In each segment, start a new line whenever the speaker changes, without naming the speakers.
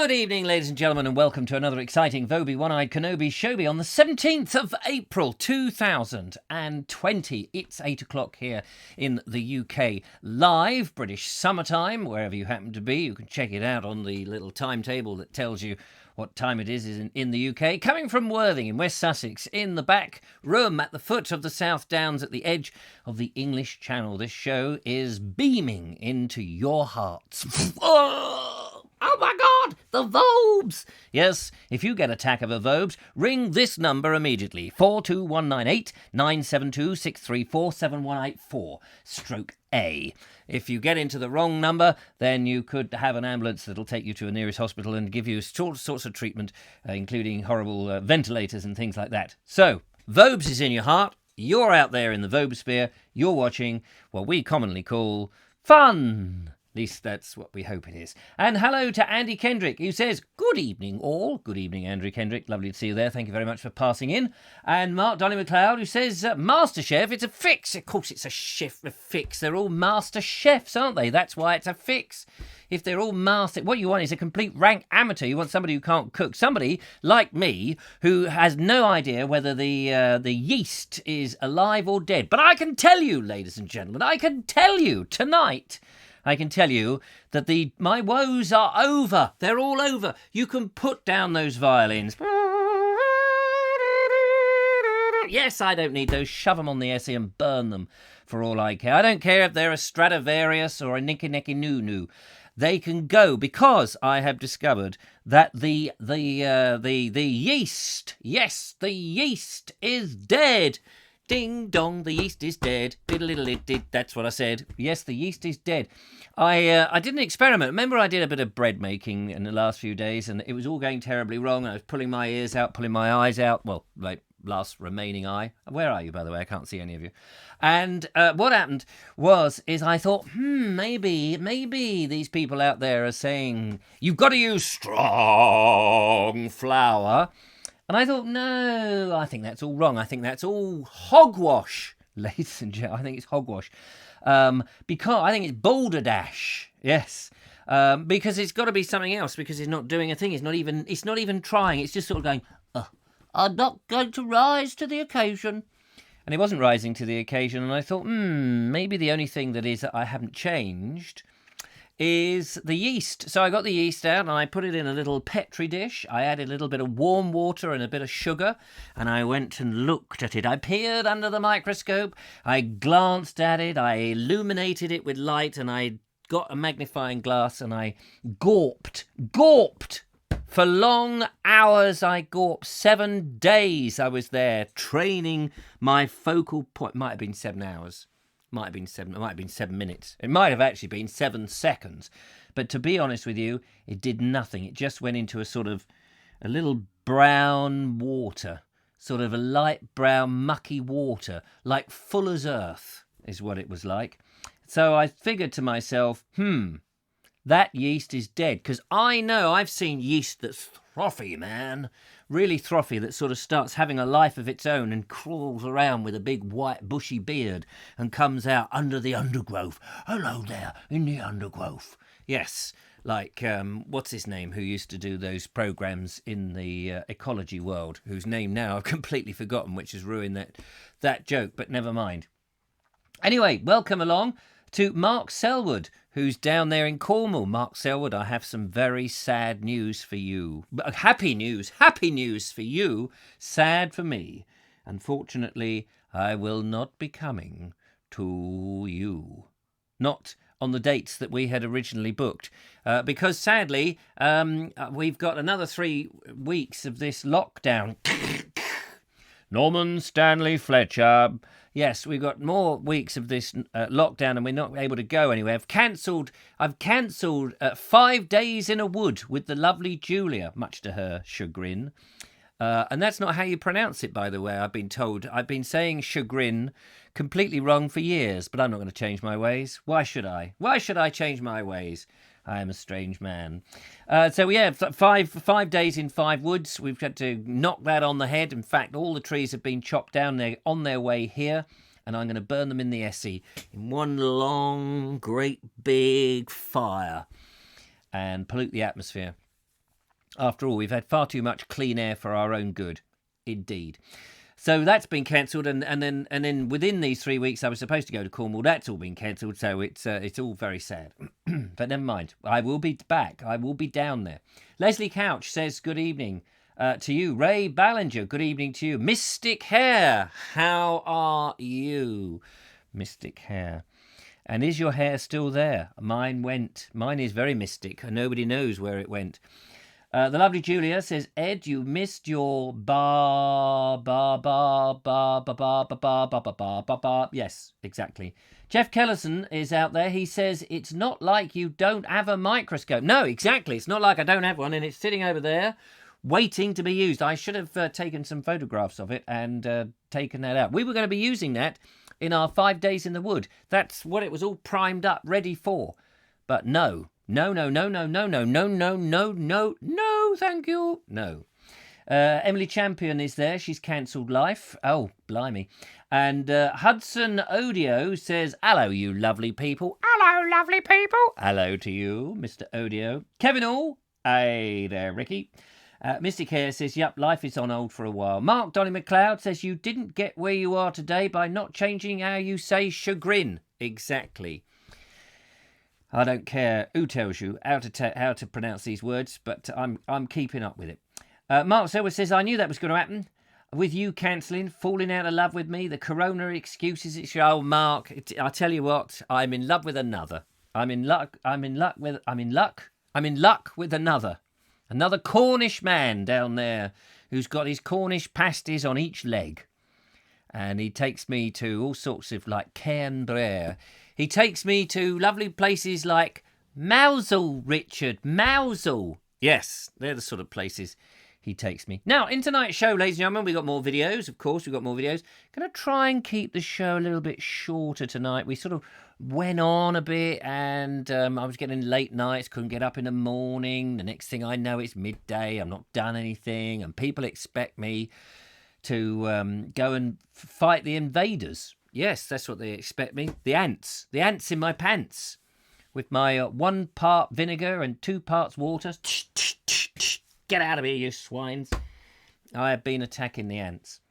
Good evening, ladies and gentlemen, and welcome to another exciting Vobie One-Eyed Kenobi Showbie on the 17th of April 2020. It's 8 o'clock here in the UK. Live, British summertime, wherever you happen to be. You can check it out on the little timetable that tells you what time it is in the UK. Coming from Worthing in West Sussex, in the back room at the foot of the South Downs at the edge of the English Channel. This show is beaming into your hearts. Oh my God, the Vobes! Yes, if you get attack of a Vobes, ring this number immediately. 42198 972 634 7184 stroke A. If you get into the wrong number, then you could have an ambulance that'll take you to a nearest hospital and give you all sorts of treatment, including horrible ventilators and things like that. So, Vobes is in your heart, you're out there in the Vobesphere, you're watching what we commonly call fun. At least that's what we hope it is. And hello to Andy Kendrick, who says, good evening all. Good evening, Andrew Kendrick. Lovely to see you there. Thank you very much for passing in. And Mark Donny McLeod, who says, MasterChef, it's a fix. Of course it's a fix. They're all master chefs, aren't they? That's why it's a fix. If they're all master... What you want is a complete rank amateur. You want somebody who can't cook. Somebody like me who has no idea whether the yeast is alive or dead. But I can tell you, ladies and gentlemen, I can tell you tonight... I can tell you that my woes are over. They're all over. You can put down those violins. Yes, I don't need those. Shove them on the essay and burn them for all I care. I don't care if they're a Stradivarius or a Nicky Nicky Noo Noo. They can go because I have discovered that the yeast, yes, the yeast is dead. Ding dong, the yeast is dead. Diddle-diddle-did. That's what I said. Yes, the yeast is dead. I did an experiment. Remember, I did a bit of bread making in the last few days, and it was all going terribly wrong. I was pulling my ears out, pulling my eyes out. Well, like last remaining eye. Where are you, by the way? I can't see any of you. And what happened is I thought, maybe these people out there are saying you've got to use strong flour. And I thought, no, I think that's all wrong. I think that's all hogwash, ladies and gentlemen. I think it's hogwash. Because I think it's balderdash. Yes. Because it's got to be something else, because it's not doing a thing. It's not even trying. It's just sort of going, I'm not going to rise to the occasion. And it wasn't rising to the occasion. And I thought, maybe the only thing that I haven't changed is the yeast. So I got the yeast out and I put it in a little Petri dish. I added a little bit of warm water and a bit of sugar, and I went and looked at it. I peered under the microscope, I glanced at it, I illuminated it with light, and I got a magnifying glass and I gawped. For long hours I gawped. 7 days I was there training my focal point. Might have been 7 hours. Might have been 7 minutes. It might have actually been 7 seconds. But to be honest with you, it did nothing. It just went into a little brown water, sort of a light brown mucky water, like Fuller's Earth is what it was like. So I figured to myself, that yeast is dead. Because I know I've seen yeast that's frothy, man. Really frothy, that sort of starts having a life of its own and crawls around with a big white bushy beard and comes out under the undergrowth. Hello there, in the undergrowth. Yes, like, what's his name, who used to do those programmes in the ecology world, whose name now I've completely forgotten, which has ruined that joke, but never mind. Anyway, welcome along to Mark Selwood, who's down there in Cornwall. Mark Selwood, I have some very sad news for you. Happy news for you, sad for me. Unfortunately, I will not be coming to you. Not on the dates that we had originally booked. Because sadly, we've got another 3 weeks of this lockdown. Norman Stanley Fletcher. Yes, we've got more weeks of this lockdown and we're not able to go anywhere. I've cancelled 5 days in a wood with the lovely Julia, much to her chagrin. And that's not how you pronounce it, by the way, I've been told. I've been saying chagrin completely wrong for years, but I'm not going to change my ways. Why should I? Why should I change my ways? I am a strange man. So yeah, 5 days in 5 woods. We've had to knock that on the head. In fact, all the trees have been chopped down. They're on their way here. And I'm going to burn them in the Essie in one long, great, big fire and pollute the atmosphere. After all, we've had far too much clean air for our own good. Indeed. So that's been cancelled, and then within these 3 weeks I was supposed to go to Cornwall. That's all been cancelled, so it's all very sad. But never mind. I will be back. I will be down there. Leslie Couch says good evening to you. Ray Ballinger, good evening to you. Mystic Hair, how are you? Mystic Hair. And is your hair still there? Mine went. Mine is very mystic. Nobody knows where it went. The lovely Julia says, Ed, you missed your bar. Yes, exactly. Jeff Kellerson is out there. He says, it's not like you don't have a microscope. No, exactly. It's not like I don't have one, and it's sitting over there waiting to be used. I should have taken some photographs of it and taken that out. We were going to be using that in our 5 days in the wood. That's what it was all primed up, ready for. But no, thank you. No. Emily Champion is there. She's cancelled life. Oh, blimey. And Hudson Odio says, hello, you lovely people. Hello, lovely people. Hello to you, Mr. Odio. Kevin All. Hey there, Ricky. Mystic Hair says, yep, life is on hold for a while. Mark Donny McLeod says, you didn't get where you are today by not changing how you say chagrin. Exactly. I don't care who tells you how to pronounce these words, but I'm keeping up with it. Mark Selwer says, I knew that was going to happen. With you cancelling, falling out of love with me, the corona excuses. Oh, Mark, I tell you what, I'm in love with another. I'm in luck with another. Another Cornish man down there who's got his Cornish pasties on each leg. And he takes me to all sorts of, like, Cairnbrea. He takes me to lovely places like Mousel, Richard. Mousel. Yes, they're the sort of places he takes me. Now, in tonight's show, ladies and gentlemen, we've got more videos. Of course, we've got more videos. Going to try and keep the show a little bit shorter tonight. We sort of went on a bit, and I was getting late nights, couldn't get up in the morning. The next thing I know, it's midday. I've not done anything, and people expect me to go and fight the invaders. Yes, that's what they expect me. The ants in my pants, with my 1 part vinegar and 2 parts water. Get out of here, you swines. I have been attacking the ants.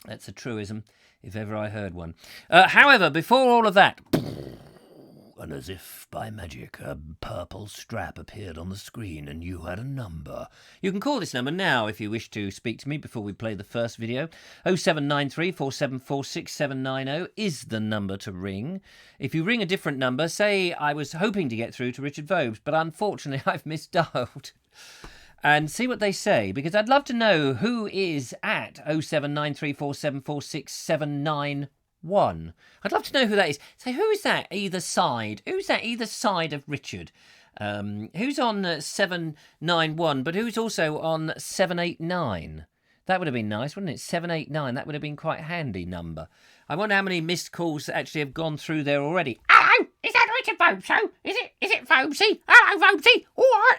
That's a truism, if ever I heard one. However, before all of that, and as if by magic, a purple strap appeared on the screen and you had a number. You can call this number now if you wish to speak to me before we play the first video. 0793 474 6790 is the number to ring. If you ring a different number, say I was hoping to get through to Richard Vobes, but unfortunately I've misdialed. And see what they say, because I'd love to know who is at 0793 474 6790. I'd love to know who that is. So who is that either side? Who's that either side of Richard? Who's on 791, but who's also on 789? That would have been nice, wouldn't it? 789, that would have been quite a handy number. I wonder how many missed calls actually have gone through there already. Hello, is that Richard Vobes show? Is it Vobesy? Hello, Vobesy. All right.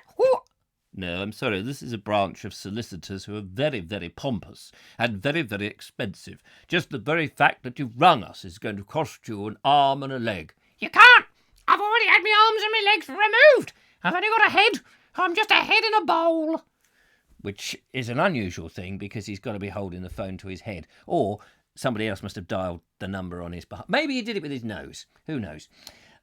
No, I'm sorry, this is a branch of solicitors who are very, very pompous and very, very expensive. Just the very fact that you've rung us is going to cost you an arm and a leg. You can't! I've already had my arms and my legs removed! I've only got a head! I'm just a head in a bowl! Which is an unusual thing because he's got to be holding the phone to his head. Or somebody else must have dialed the number on his behalf. Maybe he did it with his nose. Who knows?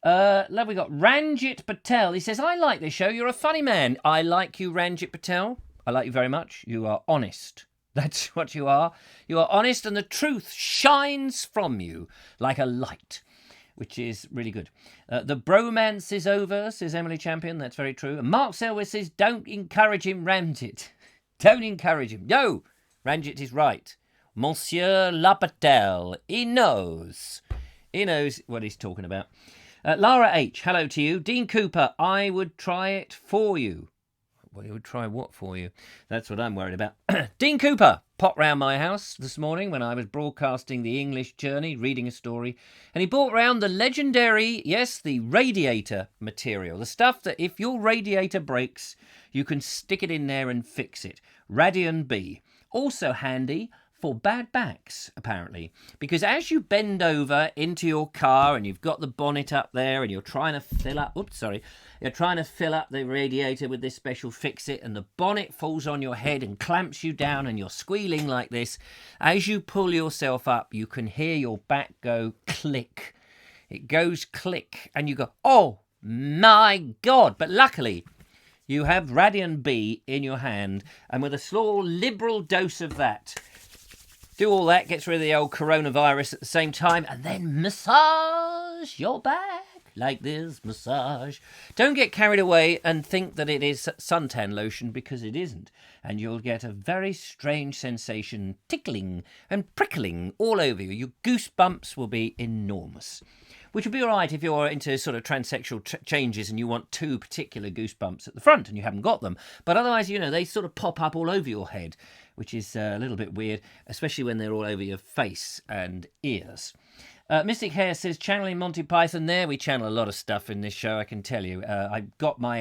Love, we got Ranjit Patel. He says, I like this show. You're a funny man. I like you, Ranjit Patel. I like you very much. You are honest. That's what you are. You are honest, and the truth shines from you like a light, which is really good. The bromance is over, says Emily Champion. That's very true. And Mark Selwyn says, don't encourage him, Ranjit. Don't encourage him. No, Ranjit is right. Monsieur Lapatel. He knows. He knows what he's talking about. Lara H, hello to you. Dean Cooper, I would try it for you. Well, you would try what for you? That's what I'm worried about. Dean Cooper popped round my house this morning when I was broadcasting the English Journey, reading a story, and he brought round the legendary, yes, the radiator material, the stuff that if your radiator breaks, you can stick it in there and fix it. Radian B. Also handy, for bad backs, apparently. Because as you bend over into your car and you've got the bonnet up there and you're trying to fill up... You're trying to fill up the radiator with this special fix-it and the bonnet falls on your head and clamps you down and you're squealing like this. As you pull yourself up, you can hear your back go click. It goes click and you go, oh my God. But luckily, you have Radian B in your hand, and with a small liberal dose of that, do all that, gets rid of the old coronavirus at the same time, and then massage your back like this, massage. Don't get carried away and think that it is suntan lotion, because it isn't. And you'll get a very strange sensation tickling and prickling all over you. Your goosebumps will be enormous. Which would be all right if you're into sort of transsexual changes and you want two particular goosebumps at the front and you haven't got them. But otherwise, they sort of pop up all over your head, which is a little bit weird, especially when they're all over your face and ears. Mystic Hair says, channeling Monty Python there. We channel a lot of stuff in this show, I can tell you. I've got my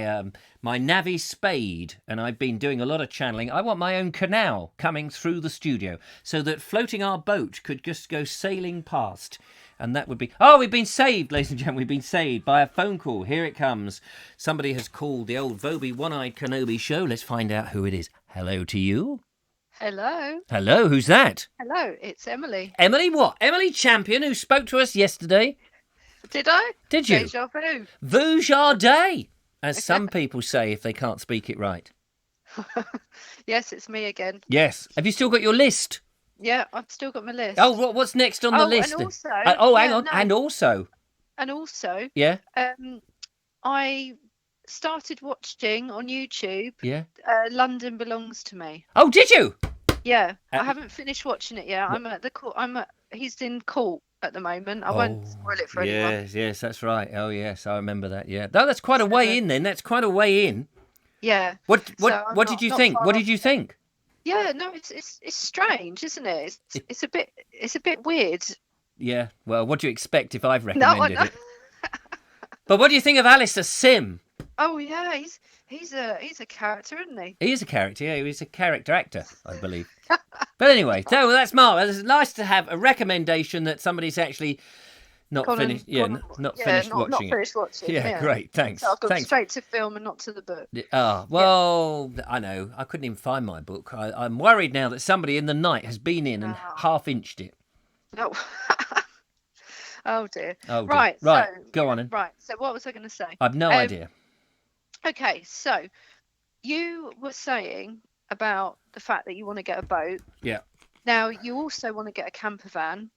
Navi spade, and I've been doing a lot of channeling. I want my own canal coming through the studio so that floating our boat could just go sailing past. And that would be... Oh, we've been saved, ladies and gentlemen. We've been saved by a phone call. Here it comes. Somebody has called the old Vobie One-Eyed Kenobi show. Let's find out who it is. Hello to you.
Hello.
Hello, who's that?
Hello, it's Emily.
Emily what? Emily Champion, who spoke to us yesterday.
Did I?
Did you?
Deja vu.
Vujardé, as some people say if they can't speak it right.
Yes, it's me again.
Yes. Have you still got your list?
Yeah, I've still got my list.
Oh, what's next on the list?
And also,
hang on. No. And also,
yeah. I started watching on YouTube.
Yeah.
London Belongs to Me.
Oh, did you?
Yeah, I haven't finished watching it yet. I'm at the court. He's in court at the moment. I won't spoil it for anyone.
Yes, that's right. Oh, yes, I remember that. Yeah, that's quite a way in. Then that's quite a way in.
Yeah.
What did you think? What did you think?
Yeah, no, it's strange, isn't it? It's a bit weird.
Yeah. Well, what do you expect if I've recommended it? But what do you think of Alistair Sim?
Oh yeah, he's a character, isn't he?
He is a character. Yeah, he's a character actor, I believe. But anyway, so that's marvelous. It's nice to have a recommendation that somebody's actually not finished. Not finished watching it. Yeah, great. Thanks.
So I've gone straight to film and not to the book.
Well, yeah. I know. I couldn't even find my book. I'm worried now that somebody in the night has been in and half-inched it.
No. Oh dear.
Right.
So,
go on then.
Right. So what was I going to say?
I've no idea.
Okay. So you were saying about the fact that you want to get a boat.
Yeah.
Now you also want to get a camper van.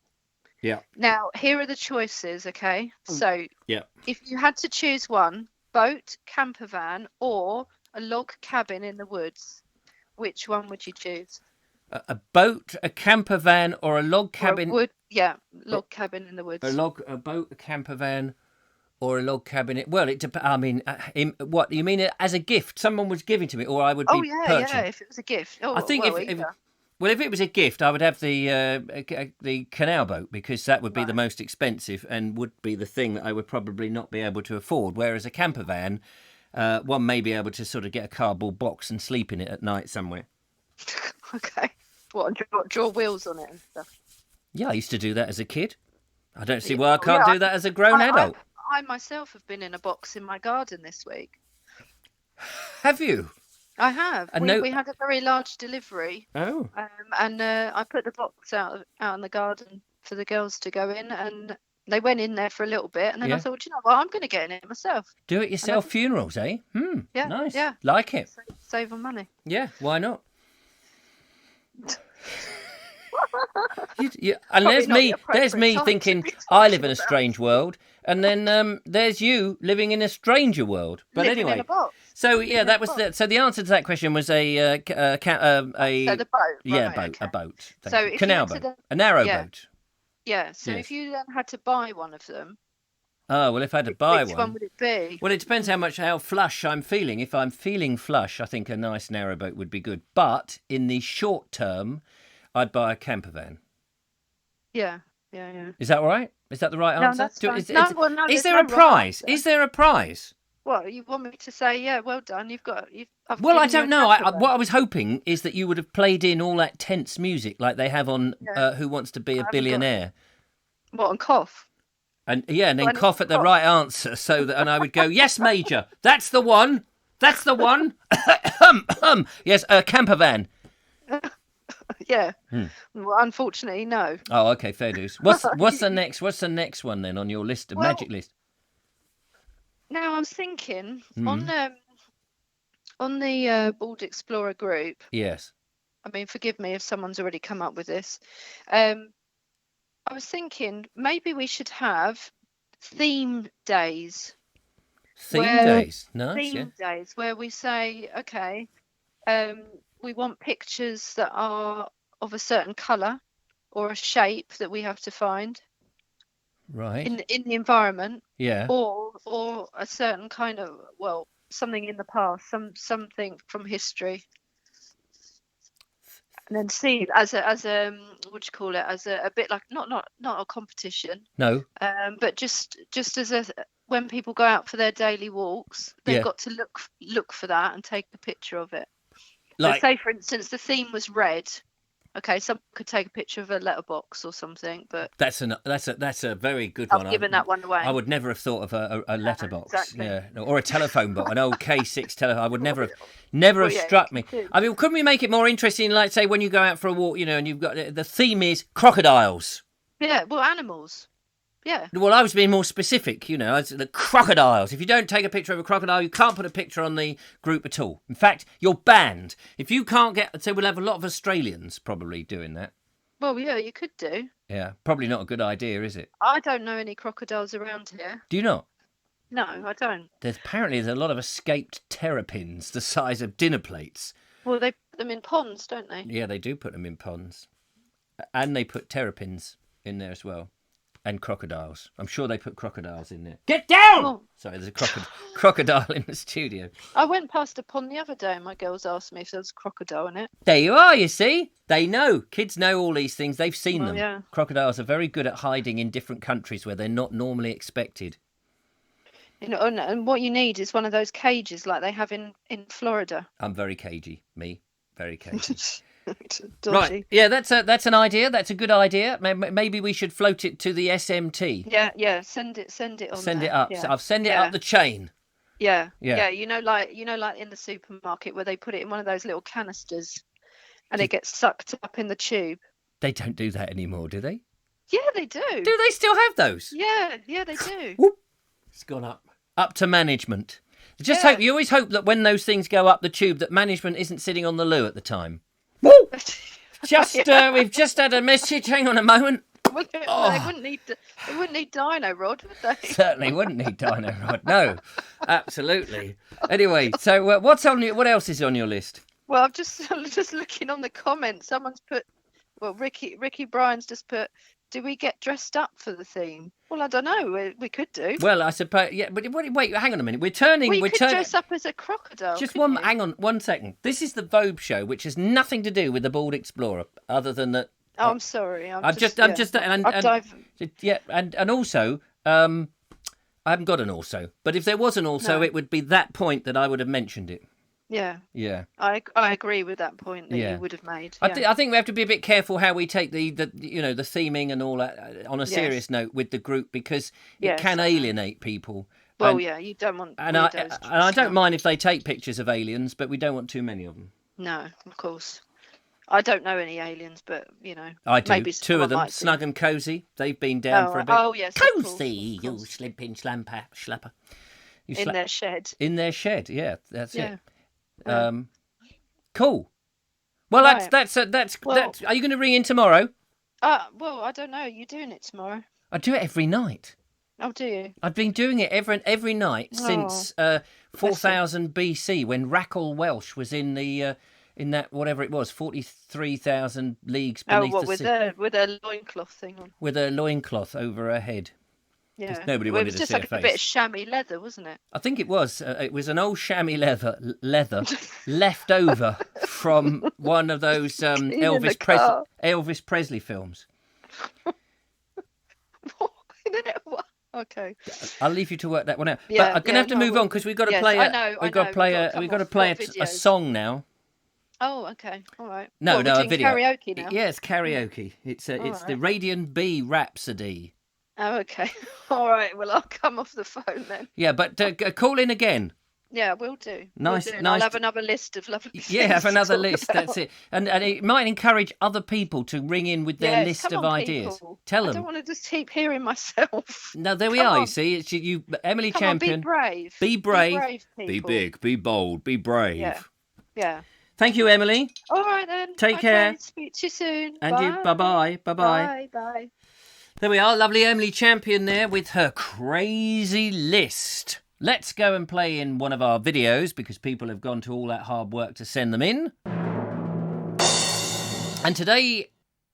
Yeah.
Now here are the choices. Okay. So
yeah.
If you had to choose one, boat, camper van, or a log cabin in the woods, which one would you choose?
A boat, a camper van, or a log cabin?
Log cabin in the woods.
A boat, a camper van, or a log cabin. Well, it depends. I mean, what you mean as a gift? Someone was giving to me, or I would be purchasing?
Yeah. If it was a gift.
I think if it was a gift, I would have the canal boat, because that would be the most expensive and would be the thing that I would probably not be able to afford. Whereas a camper van, one may be able to sort of get a cardboard box and sleep in it at night somewhere.
Okay. What, draw wheels on it and stuff?
Yeah, I used to do that as a kid. I don't see why I can't do that as a grown adult.
I myself have been in a box in my garden this week.
Have you?
I have. We had a very large delivery.
Oh.
And I put the box out in the garden for the girls to go in, and they went in there for a little bit, and then I thought, you know what, I'm going to get in it myself.
Do it yourself funerals, eh?
Yeah.
Nice.
Yeah.
Like it.
Save on money.
Yeah, why not? And there's me thinking I live in a strange world, and then there's you living in a stranger world. But anyway,
in a box.
So yeah, that was so the answer to that question was a
so the boat.
Yeah,
right,
a boat.
So
canal boat, a narrow boat.
Yeah. So if you then had to buy one of them.
Oh, well, if I had to buy
which one would it be?
Well, it depends how flush I'm feeling. If I'm feeling flush, I think a nice narrow boat would be good. But in the short term, I'd buy a camper van.
Yeah.
Is that all right? Is that the right answer?
No, that's fine.
Is there a prize? Is there a prize?
What, you want me to say? Yeah, well done. I've
Well, I
given you
don't
a
know.
camper van.
What I was hoping is that you would have played in all that tense music like they have on
Yeah.
Who Wants to Be a
I haven't got
Billionaire.
What, and cough?
And then
I need
cough
to
at the
cough.
right answer, and I would go, yes, Major, that's the one, yes, a camper van.
Yeah. Well, unfortunately, no.
Oh, okay, fair dues. What's the next one then on your list,
Well,
magic list?
Now I was thinking on the Bald Explorer group.
Yes.
I mean, forgive me if someone's already come up with this. I was thinking maybe we should have theme days.
Nice.
Theme days where we say, okay, we want pictures that are of a certain colour or a shape that we have to find.
Right.
In the environment.
Yeah.
Or a certain kind of, well, something in the past, something from history. And then see as a what do you call it, as a bit like not a competition.
No.
But just as when people go out for their daily walks, they've got to look for that and take a picture of it. Like, so say for instance the theme was red. Okay, someone could take a picture of a letterbox or something, but
that's a very good one.
I've given that one away.
I would never have thought of a letterbox,
exactly.
or a telephone box, an old K6 telephone. I would never have struck me. I mean, couldn't we make it more interesting? Like, say, when you go out for a walk, and you've got the theme is crocodiles.
Yeah, well, animals. Yeah.
Well, I was being more specific, the crocodiles. If you don't take a picture of a crocodile, you can't put a picture on the group at all. In fact, you're banned. If you can't so we'll have a lot of Australians probably doing that.
Well, yeah, you could do.
Yeah, probably not a good idea, is it?
I don't know any crocodiles around here.
Do you not?
No, I don't.
There's a lot of escaped terrapins the size of dinner plates.
Well, they put them in ponds, don't they?
Yeah, they do put them in ponds. And they put terrapins in there as well. And crocodiles. I'm sure they put crocodiles in there. Get down! Oh. Sorry, there's a crocodile in the studio.
I went past a pond the other day and my girls asked me if there was a crocodile in it.
There you are, you see? They know. Kids know all these things. They've seen them.
Yeah.
Crocodiles are very good at hiding in different countries where they're not normally expected.
And what you need is one of those cages like they have in Florida.
I'm very cagey. Me. Very cagey.
Right,
yeah, that's an idea. That's a good idea. Maybe we should float it to the SMT.
Yeah. Send it on.
Send
there.
it up.
Yeah.
So I've send it up the chain.
Yeah. You know, like in the supermarket where they put it in one of those little canisters, and it gets sucked up in the tube.
They don't do that anymore, do they?
Yeah, they do.
Do they still have those?
Yeah, they do.
It's gone up to management. Hope you always hope that when those things go up the tube, that management isn't sitting on the loo at the time. Woo! We've just had a message. Hang on a moment.
Well, they wouldn't need Dino Rod, would they?
Certainly wouldn't need Dino Rod. No, absolutely. Anyway, so what else is on your list?
Well, I'm just looking on the comments. Someone's put, well, Ricky Bryan's just put, do we get dressed up for the theme? Well, I don't know. We could do.
Well, I suppose. Yeah, but wait. Hang on a minute. We're
could dress up as a crocodile.
Just hang on 1 second. This is the Vobes show, which has nothing to do with the Bald Explorer, other than that.
Oh, I'm sorry.
And also, I haven't got an also. But if there was an also, it would be that point that I would have mentioned it.
Yeah.
Yeah.
I agree with that point that you would have made. Yeah.
I think we have to be a bit careful how we take the theming and all that on a serious note with the group, because it can alienate people.
Well, you don't want.
And I don't mind if they take pictures of aliens, but we don't want too many of them.
No, of course. I don't know any aliens, but
I do.
Maybe
two of them, Snug and Cozy. They've been down for a bit.
Oh yes,
Cozy, you slipping slapper.
In their shed.
In their shed, yeah, that's it.
Cool.
Well, that's. Are you going to ring in tomorrow?
Well, I don't know. You're doing it tomorrow.
I do it every night.
Oh, do you?
I've been doing it every night since 4000 BC, when Rackle Welsh was in the in that whatever it was, 43,000 leagues beneath the sea.
with a loincloth thing on.
With a loincloth over her head.
Yeah.
Nobody wanted to see her face.
It was just like a bit of chamois leather, wasn't it?
I think it was. It was an old chamois leather left over from one of those Elvis Presley films.
What? Okay.
I'll leave you to work that one out.
Yeah,
but I'm gonna have to move on because we've got to play. We've got to play a song now.
Oh, okay, all right.
No,
a video. Karaoke now.
Yeah, it's karaoke. It's the Radiant Bee Rhapsody.
Oh, okay. All right. Well, I'll come off the phone then.
Yeah, but call in again.
Yeah, we'll do.
Nice.
I'll have another list of lovely things.
Yeah, have another list. About. That's it. And it might encourage other people to ring in with their list of ideas.
People.
Tell them.
I don't want to just keep hearing myself.
No, there we are. You see, it's you, Emily Champion.
On, be brave.
Be brave.
Be brave, people.
Be big. Be bold. Be brave.
Yeah.
Thank you, Emily.
All right then.
Take care.
Speak to you soon.
And
bye.
you. Bye-bye. Bye-bye.
Bye.
There we are. Lovely Emily Champion there with her crazy list. Let's go and play in one of our videos because people have gone to all that hard work to send them in. And today,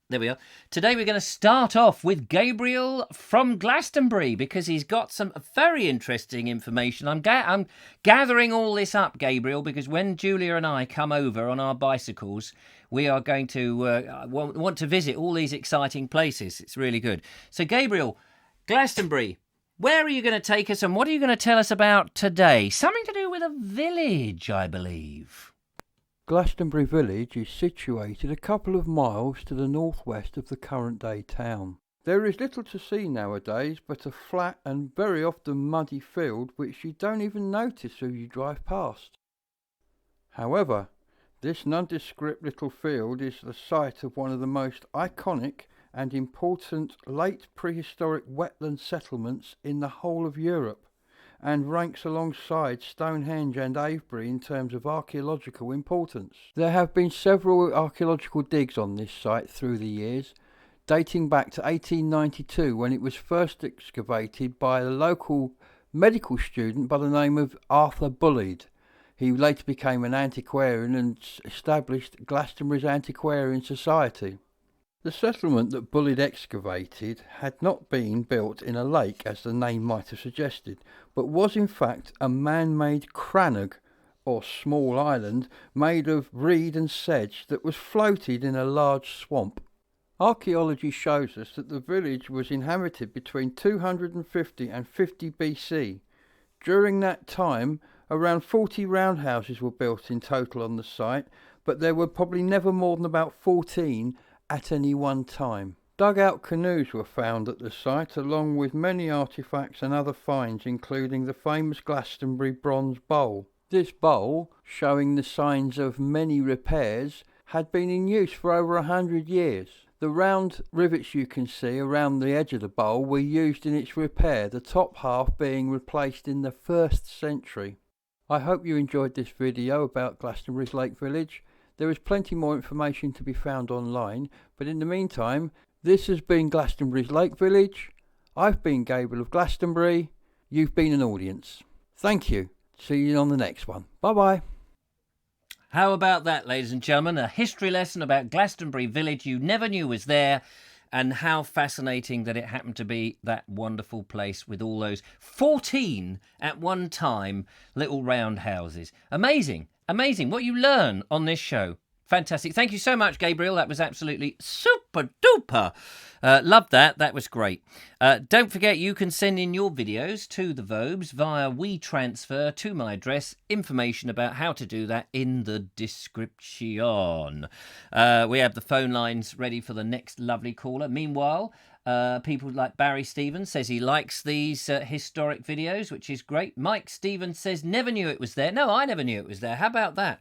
there we are. Today we're going to start off with Gabriel from Glastonbury because he's got some very interesting information. I'm gathering all this up, Gabriel, because when Julia and I come over on our bicycles, we are going to want to visit all these exciting places. It's really good. So, Gabriel, Glastonbury. Where are you going to take us and what are you going to tell us about today? Something to do with a village, I believe.
Glastonbury village is situated a couple of miles to the northwest of the current day town. There is little to see nowadays but a flat and very often muddy field which you don't even notice as you drive past. However, this nondescript little field is the site of one of the most iconic and important late prehistoric wetland settlements in the whole of Europe, and ranks alongside Stonehenge and Avebury in terms of archaeological importance. There have been several archaeological digs on this site through the years, dating back to 1892 when it was first excavated by a local medical student by the name of Arthur Bulleid. He later became an antiquarian and established Glastonbury's Antiquarian Society. The settlement that Bulleid excavated had not been built in a lake as the name might have suggested, but was in fact a man-made crannog, or small island, made of reed and sedge that was floated in a large swamp. Archaeology shows us that the village was inhabited between 250 and 50 BC. During that time, around 40 roundhouses were built in total on the site, but there were probably never more than about 14 at any one time. Dugout canoes were found at the site along with many artefacts and other finds including the famous Glastonbury bronze bowl. This bowl, showing the signs of many repairs, had been in use for over 100 years. The round rivets you can see around the edge of the bowl were used in its repair, the top half being replaced in the 1st century. I hope you enjoyed this video about Glastonbury's Lake Village. There is plenty more information to be found online, but in the meantime, this has been Glastonbury's Lake Village. I've been Gabriel of Glastonbury. You've been an audience. Thank you. See you on the next one. Bye-bye.
How about that, ladies and gentlemen? A history lesson about Glastonbury Village you never knew was there, and how fascinating that it happened to be that wonderful place with all those 14 at one time little round houses. Amazing. Amazing what you learn on this show. Fantastic. Thank you so much, Gabriel. That was absolutely super duper. Loved that. That was great. Don't forget you can send in your videos to the Vobes via WeTransfer to my address. Information about how to do that in the description. We have the phone lines ready for the next lovely caller. Meanwhile, people like Barry Stevens says he likes these historic videos, which is great. Mike Stevens says, never knew it was there. No, I never knew it was there. How about that?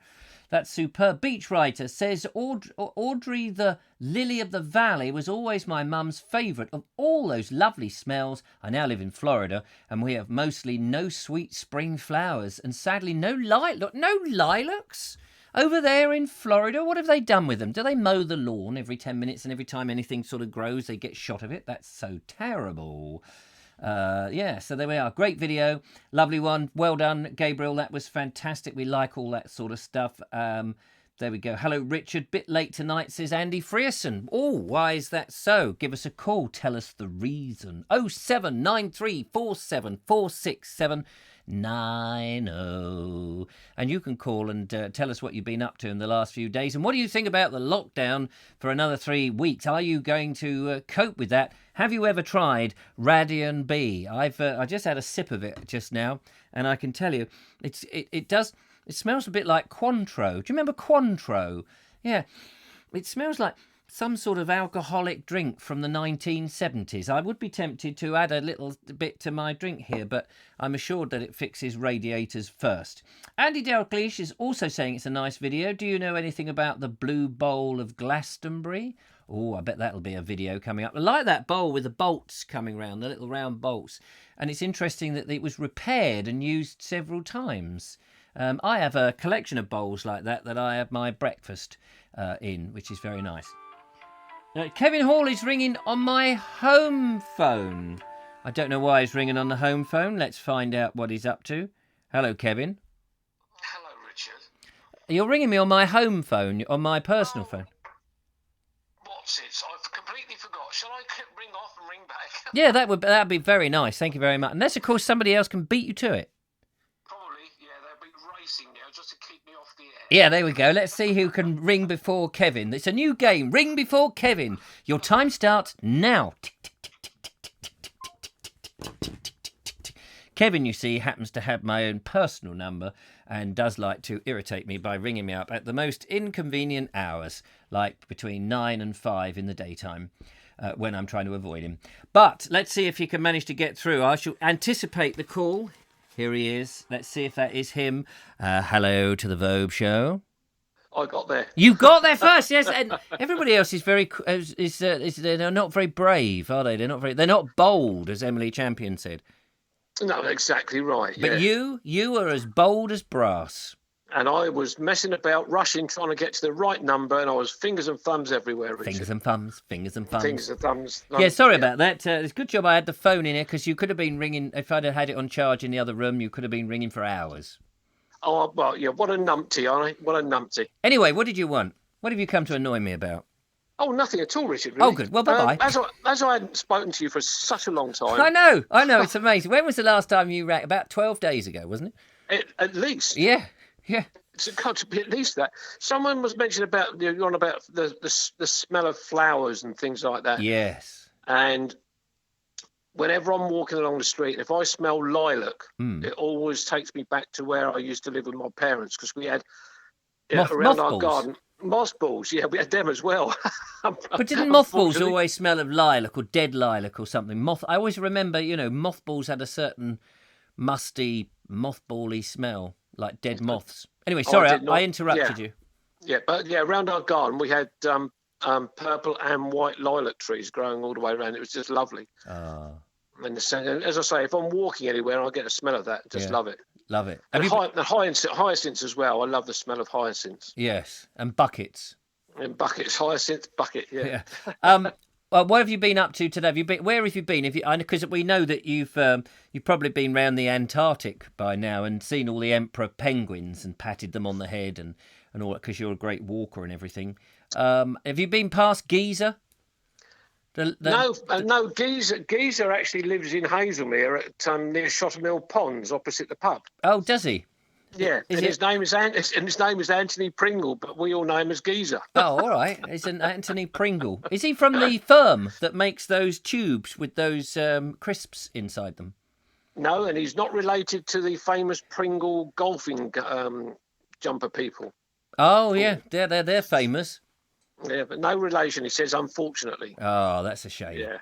That's superb. Beach Writer says, Audrey the Lily of the Valley was always my mum's favourite of all those lovely smells. I now live in Florida, and we have mostly no sweet spring flowers, and sadly no lilacs over there in Florida. What have they done with them? Do they mow the lawn every 10 minutes, and every time anything sort of grows, they get shot of it? That's so terrible. So there we are. Great video. Lovely one. Well done, Gabriel. That was fantastic. We like all that sort of stuff. There we go. Hello, Richard. Bit late tonight, says Andy Frierson. Oh, why is that so? Give us a call. Tell us the reason. 079347467 90. And you can call and tell us what you've been up to in the last few days. And what do you think about the lockdown for another 3 weeks? Are you going to cope with that? Have you ever tried Radian B? I just had a sip of it just now, and I can tell you, it smells a bit like Cointreau. Do you remember Cointreau? Yeah, it smells like some sort of alcoholic drink from the 1970s. I would be tempted to add a little bit to my drink here, but I'm assured that it fixes radiators first. Andy Dalgleish is also saying it's a nice video. Do you know anything about the Blue Bowl of Glastonbury? Oh, I bet that'll be a video coming up. I like that bowl with the bolts coming round, the little round bolts. And it's interesting that it was repaired and used several times. I have a collection of bowls like that I have my breakfast in, which is very nice. Kevin Hall is ringing on my home phone. I don't know why he's ringing on the home phone. Let's find out what he's up to. Hello, Kevin.
Hello, Richard.
You're ringing me on my home phone, on my personal phone.
What's it? I've completely forgot. Shall I ring off and ring back?
Yeah, that'd be very nice. Thank you very much. Unless, of course, somebody else can beat you to it.
Probably, yeah. They'll be racing now just to keep me off the air.
Yeah, there we go. Let's see who can ring before Kevin. It's a new game. Ring before Kevin. Your time starts now. Kevin, you see, happens to have my own personal number and does like to irritate me by ringing me up at the most inconvenient hours, like between 9 and 5 in the daytime, when I'm trying to avoid him. But let's see if he can manage to get through. I shall anticipate the call. Here he is. Let's see if that is him. Hello to the Vobes Show.
I got there.
You got there first, yes. And everybody else is they're not very brave, are they? They're not bold, as Emily Champion said.
No, exactly right.
But
yeah.
you are as bold as brass.
And I was messing about, rushing, trying to get to the right number, and I was fingers and thumbs everywhere, Richard.
Fingers and thumbs.
Fingers and thumbs.
Yeah, sorry about that. It's a good job I had the phone in here, because you could have been ringing, if I'd have had it on charge in the other room, you could have been ringing for hours.
Oh, well, yeah, what a numpty, aren't I? What a numpty.
Anyway, what did you want? What have you come to annoy me about?
Oh, nothing at all, Richard, really.
Oh, good. Well, bye-bye.
As I hadn't spoken to you for such a long time.
I know. It's amazing. When was the last time you rang? About 12 days ago, wasn't
it? At least.
Yeah.
It's got to be at least that. Someone was mentioning about, you're on about the smell of flowers and things like that.
Yes.
And whenever I'm walking along the street, if I smell lilac, it always takes me back to where I used to live with my parents, because we had around our garden. Mothballs, yeah, we had them as well.
But didn't mothballs always smell of lilac or dead lilac or something? I always remember, mothballs had a certain musty, mothbally smell, like dead moths. Anyway, sorry, I interrupted you.
Yeah, but around our garden we had purple and white lilac trees growing all the way around. It was just lovely. And as I say, if I'm walking anywhere, I get a smell of that. Just love it.
Love it.
And hyacinths as well. I love the smell of hyacinths.
Yes, and buckets.
And buckets, hyacinth bucket. Yeah.
Well, what have you been up to today? Where have you been? Because we know that you've probably been round the Antarctic by now and seen all the emperor penguins and patted them on the head and all that, because you're a great walker and everything. Have you been past Giza?
No. Geezer actually lives in Hazelmere at near Shottermill Ponds, opposite the pub.
Oh, does he?
Yeah, his name is Anthony Pringle, but we all know him as Geezer.
Oh, all right. It's an Anthony Pringle. Is he from the firm that makes those tubes with those crisps inside them?
No, and he's not related to the famous Pringle golfing jumper people.
Oh yeah, they're famous.
Yeah, but no relation, he says, unfortunately.
Oh, that's a shame.
Yeah.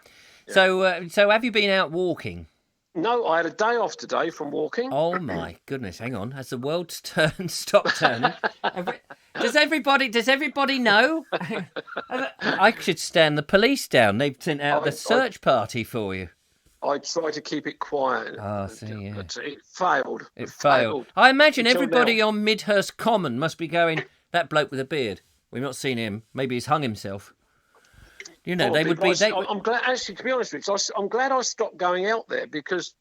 So have you been out walking?
No, I had a day off today from walking.
Oh my goodness! Hang on, has the world's stopped turning? Does everybody know? I should stand the police down. They've sent out the search party for you.
I tried to keep it quiet. But it failed.
It failed. I imagine everybody on Midhurst Common must be going, that bloke with a beard. We've not seen him. Maybe he's hung himself. They would be.
I'm glad, actually, to be honest with you, I'm glad I stopped going out there, because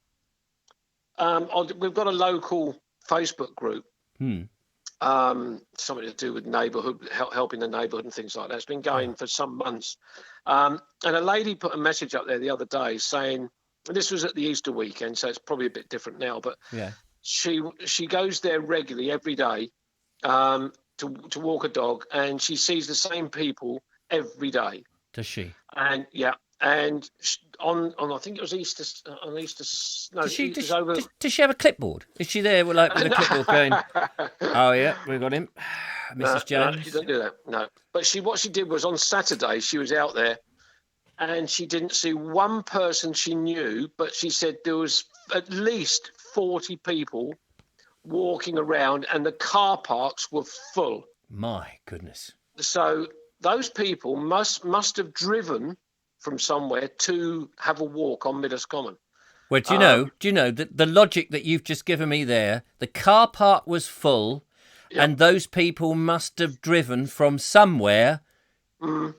we've got a local Facebook group, something to do with neighbourhood, helping the neighbourhood and things like that. It's been going for some months. And a lady put a message up there the other day saying, and this was at the Easter weekend, so it's probably a bit different now, but she goes there regularly every day to walk a dog, and she sees the same people every day.
Does she?
And and on I think it was Easter. On Easter, no,
does she have a clipboard? Is she there with a clipboard going? Oh yeah, we got him, Mrs. Jones.
No, she doesn't do that. No, but what she did was on Saturday she was out there, and she didn't see one person she knew, but she said there was at least 40 people walking around, and the car parks were full.
My goodness!
So those people must have driven from somewhere to have a walk on Midhurst Common.
Well, do you know that the logic that you've just given me there? The car park was full, and those people must have driven from somewhere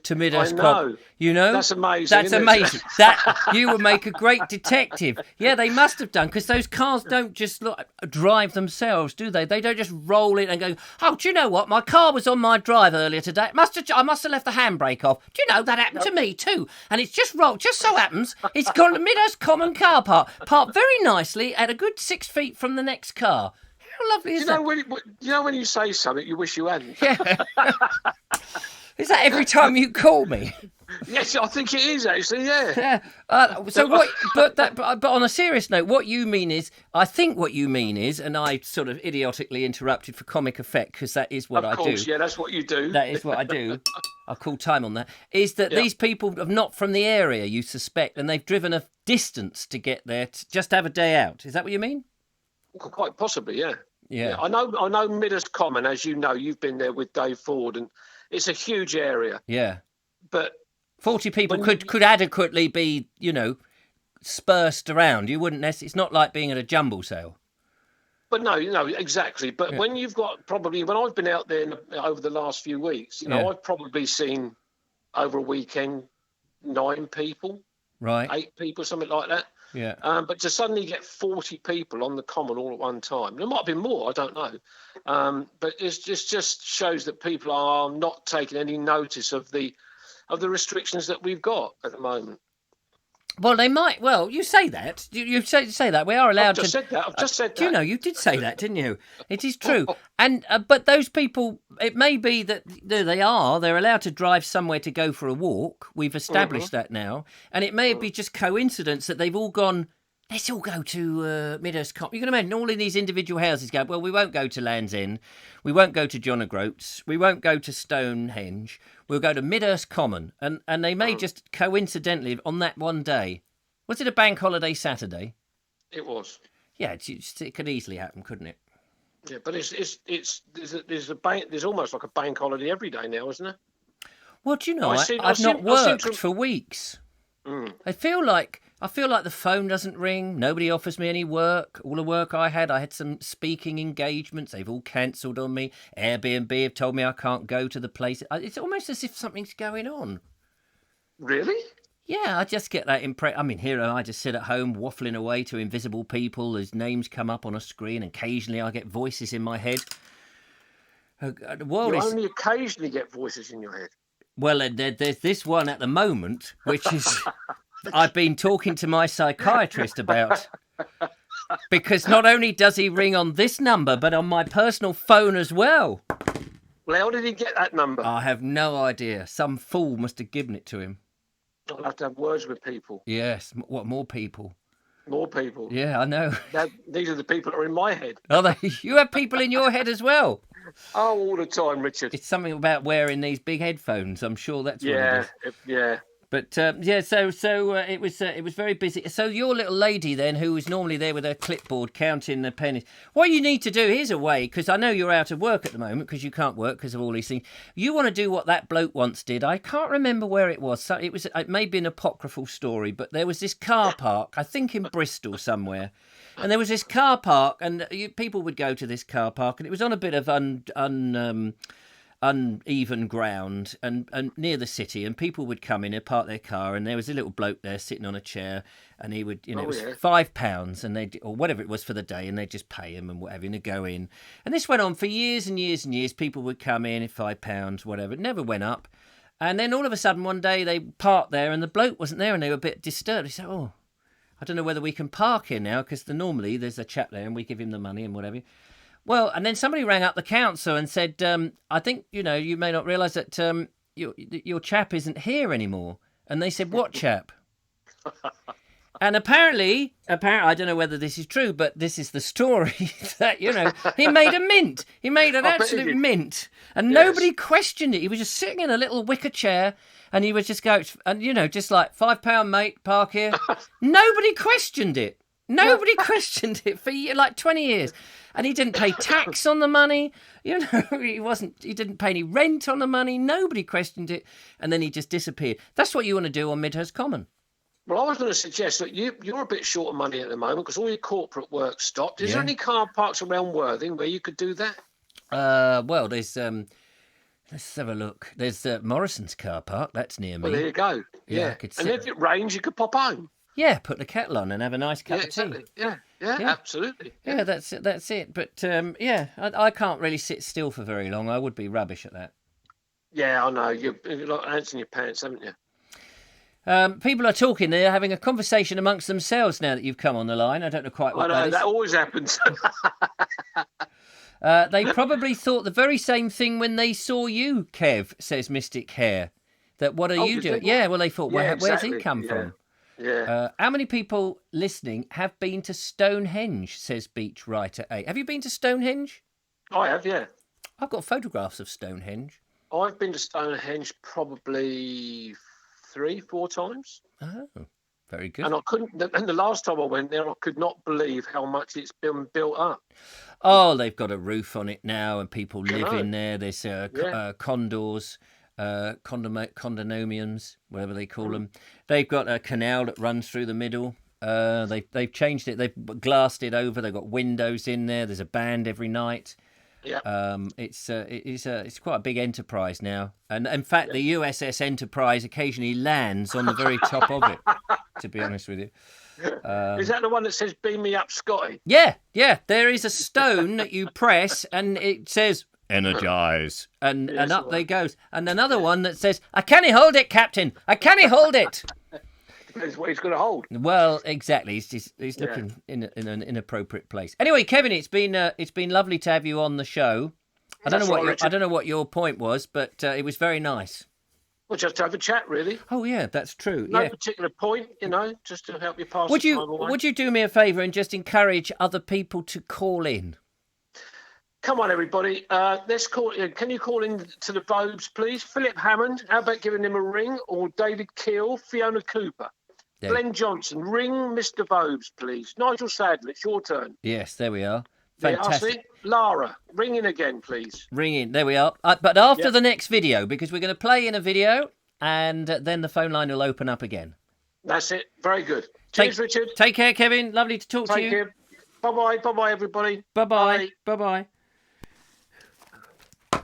to Midhurst Common. You know,
that's amazing.
That's amazing. That you would make a great detective. Yeah, they must have done, because those cars don't just drive themselves, do they? They don't just roll in and go, "Oh, do you know what? My car was on my drive earlier today. I must have left the handbrake off. Do you know that happened to me too? And it's just rolled. Just so happens it's gone to Midhurst Common car park, parked very nicely at a good 6 feet from the next car. How lovely is that?
You know when you say something you wish you hadn't.
Yeah. Is that every time you call me?
Yes, I think it is actually. Yeah.
So what? But on a serious note, what you mean is, I think what you mean is, and I sort of idiotically interrupted for comic effect, because that is what I do. Of course,
yeah, that's what you do.
That is what I do. I'll call time on that. Is that these people are not from the area, you suspect, and they've driven a distance to get there to just have a day out. Is that what you mean?
Quite possibly, yeah.
Yeah.
I know Midhurst Common, as you know, you've been there with Dave Ford, and it's a huge area.
Yeah.
But
40 people could adequately be, dispersed around. You wouldn't necessarily. It's not like being at a jumble sale.
But no, exactly. But when you've got when I've been out there over the last few weeks, I've probably seen over a weekend 9 people,
right?
8 people, something like that.
Yeah.
But to suddenly get 40 people on the common all at one time, there might have been more, I don't know. But it just shows that people are not taking any notice of the restrictions that we've got at the moment.
Well, they might. Well, you say that. You say that. We are allowed
I've just said that.
Do you know, you did say that, didn't you? It is true. And but those people, it may be that they're allowed to drive somewhere to go for a walk. We've established that now. And it may be just coincidence that they've all gone, let's all go to Midhurst Common. You can imagine all in these individual houses go, well, we won't go to Land's End. We won't go to John O'Groats. We won't go to Stonehenge. We'll go to Midhurst Common. And they may just coincidentally, on that one day, was it a bank holiday Saturday?
It was.
Yeah, it could easily happen, couldn't it?
Yeah, but there's almost like a bank holiday every day now, isn't there?
Well, do you know, I've not worked for weeks. I feel like the phone doesn't ring. Nobody offers me any work. All the work I had some speaking engagements. They've all cancelled on me. Airbnb have told me I can't go to the place. It's almost as if something's going on.
Really?
Yeah, I just get that impression. I mean, here I just sit at home waffling away to invisible people. Whose names come up on a screen. Occasionally I get voices in my head. The world
only occasionally get voices in your head.
Well, there's this one at the moment, which is I've been talking to my psychiatrist about. Because not only does he ring on this number, but on my personal phone as well.
Well, how did he get that number?
I have no idea. Some fool must have given it to him.
I'll have to have words with people.
Yes. What, more people?
More people.
Yeah, I know.
These are the people that are in my head.
Are they? You have people in your head as well?
Oh, all the time, Richard.
It's something about wearing these big headphones. I'm sure that's what it is.
Yeah.
But so it was very busy. So your little lady then, who was normally there with her clipboard counting the pennies, what you need to do, here's a way, because I know you're out of work at the moment because you can't work because of all these things. You want to do what that bloke once did. I can't remember where it was. So it may be an apocryphal story, but there was this car park, I think in Bristol somewhere. And there was this car park, and people would go to this car park, and it was on a bit of uneven ground and near the city, and people would come in and park their car, and there was a little bloke there sitting on a chair, and he would, it was £5, and or whatever it was for the day, and they'd just pay him and whatever, and they'd go in. And this went on for years and years and years. People would come in at £5, whatever. It never went up. And then all of a sudden one day they parked there, and the bloke wasn't there, and they were a bit disturbed. He said, I don't know whether we can park here now, because normally there's a chap there and we give him the money and whatever. Well, and then somebody rang up the council and said, I think, you may not realise that your chap isn't here anymore. And they said, what chap? And apparently, I don't know whether this is true, but this is the story, that, he made a mint. He made an absolute mint. And nobody questioned it. He was just sitting in a little wicker chair, and he would just go, and, just like, £5, mate, park here. Nobody questioned it. Nobody questioned it for like 20 years. And he didn't pay tax on the money. He didn't pay any rent on the money. Nobody questioned it. And then he just disappeared. That's what you want to do on Midhurst Common.
Well, I was going to suggest that you're a bit short of money at the moment because all your corporate work stopped. Is there any car parks around Worthing where you could do that?
Well, there's let's have a look. There's Morrison's car park. That's near me.
Well, there you go. Yeah. And if it rains, you could pop home.
Yeah, put the kettle on and have a nice cup of tea.
Yeah, absolutely.
Yeah, that's it. But I can't really sit still for very long. I would be rubbish at that.
Yeah, I know. You've got ants in your pants, haven't you?
People are talking. They're having a conversation amongst themselves now that you've come on the line. I don't know quite what that is.
That always happens.
They probably thought the very same thing when they saw you, Kev, says Mystic Hare. That what are you doing? Yeah, well, they thought, where's he come from?
Yeah.
How many people listening have been to Stonehenge, says Beach Writer 8. Have you been to Stonehenge?
I have, yeah.
I've got photographs of Stonehenge.
I've been to Stonehenge probably 3-4 times.
Oh, very good.
And and the last time I went there, I could not believe how much it's been built up.
Oh, they've got a roof on it now and people live in there. There's condos. Condominiums, whatever they call them. They've got a canal that runs through the middle. They've changed it. They've glassed it over. They've got windows in there. There's a band every night.
Yeah.
It's quite a big enterprise now. And in fact, the USS Enterprise occasionally lands on the very top of it. To be honest with you.
Is that the one that says "Beam me up, Scotty"?
Yeah. There is a stone that you press, and it says "Energize," and up they goes. And another one that says, "I can't hold it, Captain. I can't hold it."
Depends what he's going to hold.
Well, exactly. He's looking in an inappropriate place. Anyway, Kevin, it's been lovely to have you on the show. I don't know what your point was, but it was very nice.
Well, just to have a chat, really.
Oh yeah, that's true.
No particular point, just to help you pass the time away.
Would you do me a favour and just encourage other people to call in?
Come on, everybody. Let's call. Can you call in to the Vobes, please? Philip Hammond. How about giving him a ring? Or David Keel, Fiona Cooper, Glenn Johnson. Ring Mr. Vobes, please. Nigel Sadler, it's your turn.
Yes, there we are. Fantastic.
Lara, ring in again, please.
Ring in. There we are. But after the next video, because we're going to play in a video, and then the phone line will open up again.
That's it. Very good. Cheers, Richard.
Take care, Kevin. Lovely to talk to you.
Take care. Bye-bye. Bye-bye, everybody.
Bye-bye. Bye-bye.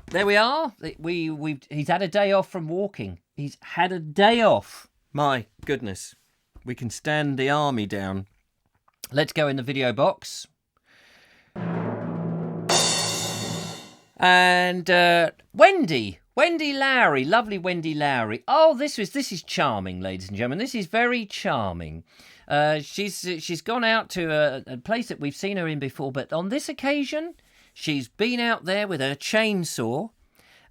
There we are. He's had a day off from walking. He's had a day off. My goodness. We can stand the army down. Let's go in the video box. And Wendy Lowry, lovely Wendy Lowry. Oh, this is charming, ladies and gentlemen. This is very charming. She's gone out to a place that we've seen her in before, but on this occasion, she's been out there with her chainsaw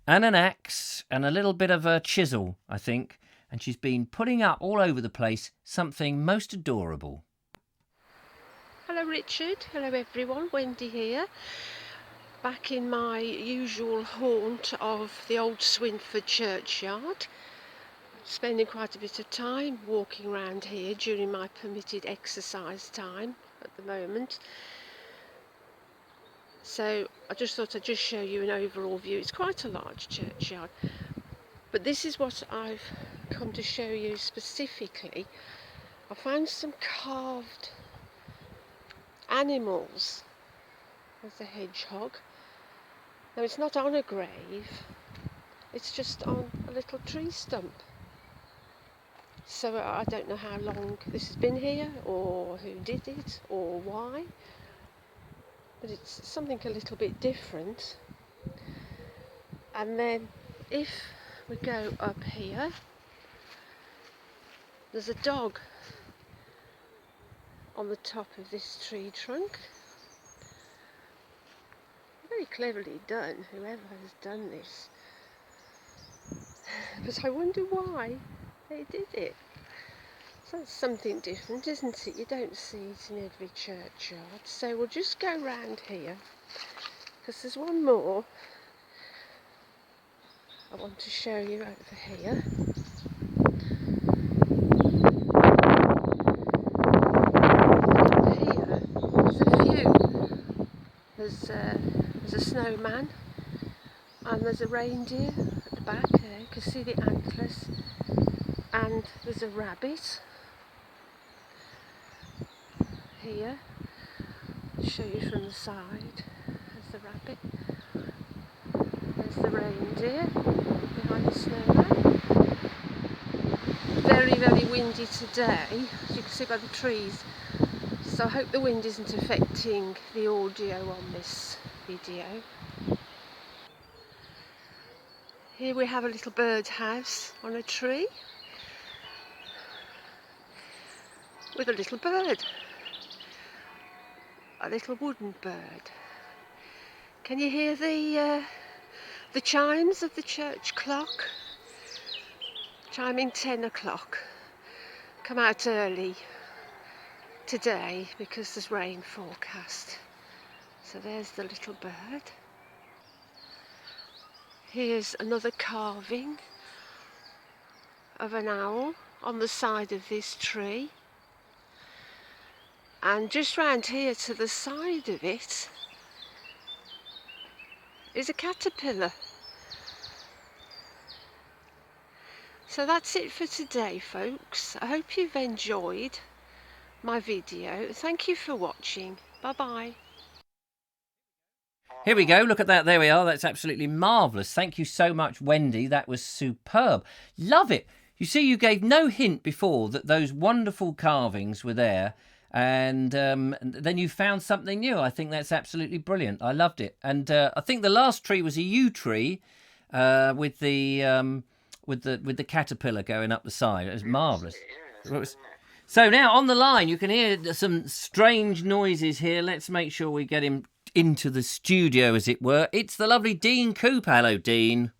and an axe and a little bit of a chisel, I think, and she's been putting up all over the place something most adorable.
Hello, Richard. Hello, everyone. Wendy here. Back in my usual haunt of the old Swinford churchyard, spending quite a bit of time walking around here during my permitted exercise time at the moment. So I just thought I'd just show you an overall view. It's quite a large churchyard, but this is what I've come to show you specifically. I found some carved animals. There's a hedgehog. Now it's not on a grave, it's just on a little tree stump. So I don't know how long this has been here, or who did it, or why. But it's something a little bit different. And then if we go up here, there's a dog on the top of this tree trunk. Very cleverly done, whoever has done this. But I wonder why they did it. So that's something different, isn't it? You don't see it in every churchyard. So we'll just go round here, because there's one more I want to show you over here. Here, there's a few. There's a snowman, and there's a reindeer at the back there. You can see the antlers, and there's a rabbit. Here, I'll show you from the side. There's the rabbit. There's the reindeer behind the snowman. Very, very windy today, as you can see by the trees. So I hope the wind isn't affecting the audio on this video. Here we have a little bird house on a tree with a little bird. A little wooden bird. Can you hear the chimes of the church clock? Chiming 10 o'clock. Come out early today because there's rain forecast. So there's the little bird. Here's another carving of an owl on the side of this tree. And just round here to the side of it is a caterpillar. So that's it for today, folks. I hope you've enjoyed my video. Thank you for watching. Bye bye.
Here we go. Look at that. There we are. That's absolutely marvellous. Thank you so much, Wendy. That was superb. Love it. You see, you gave no hint before that those wonderful carvings were there. And then you found something new. I think that's absolutely brilliant. I loved it. And I think the last tree was a yew tree with the caterpillar going up the side. It was marvellous. So now on the line, you can hear some strange noises here. Let's make sure we get him into the studio, as it were. It's the lovely Dean Cooper. Hello, Dean.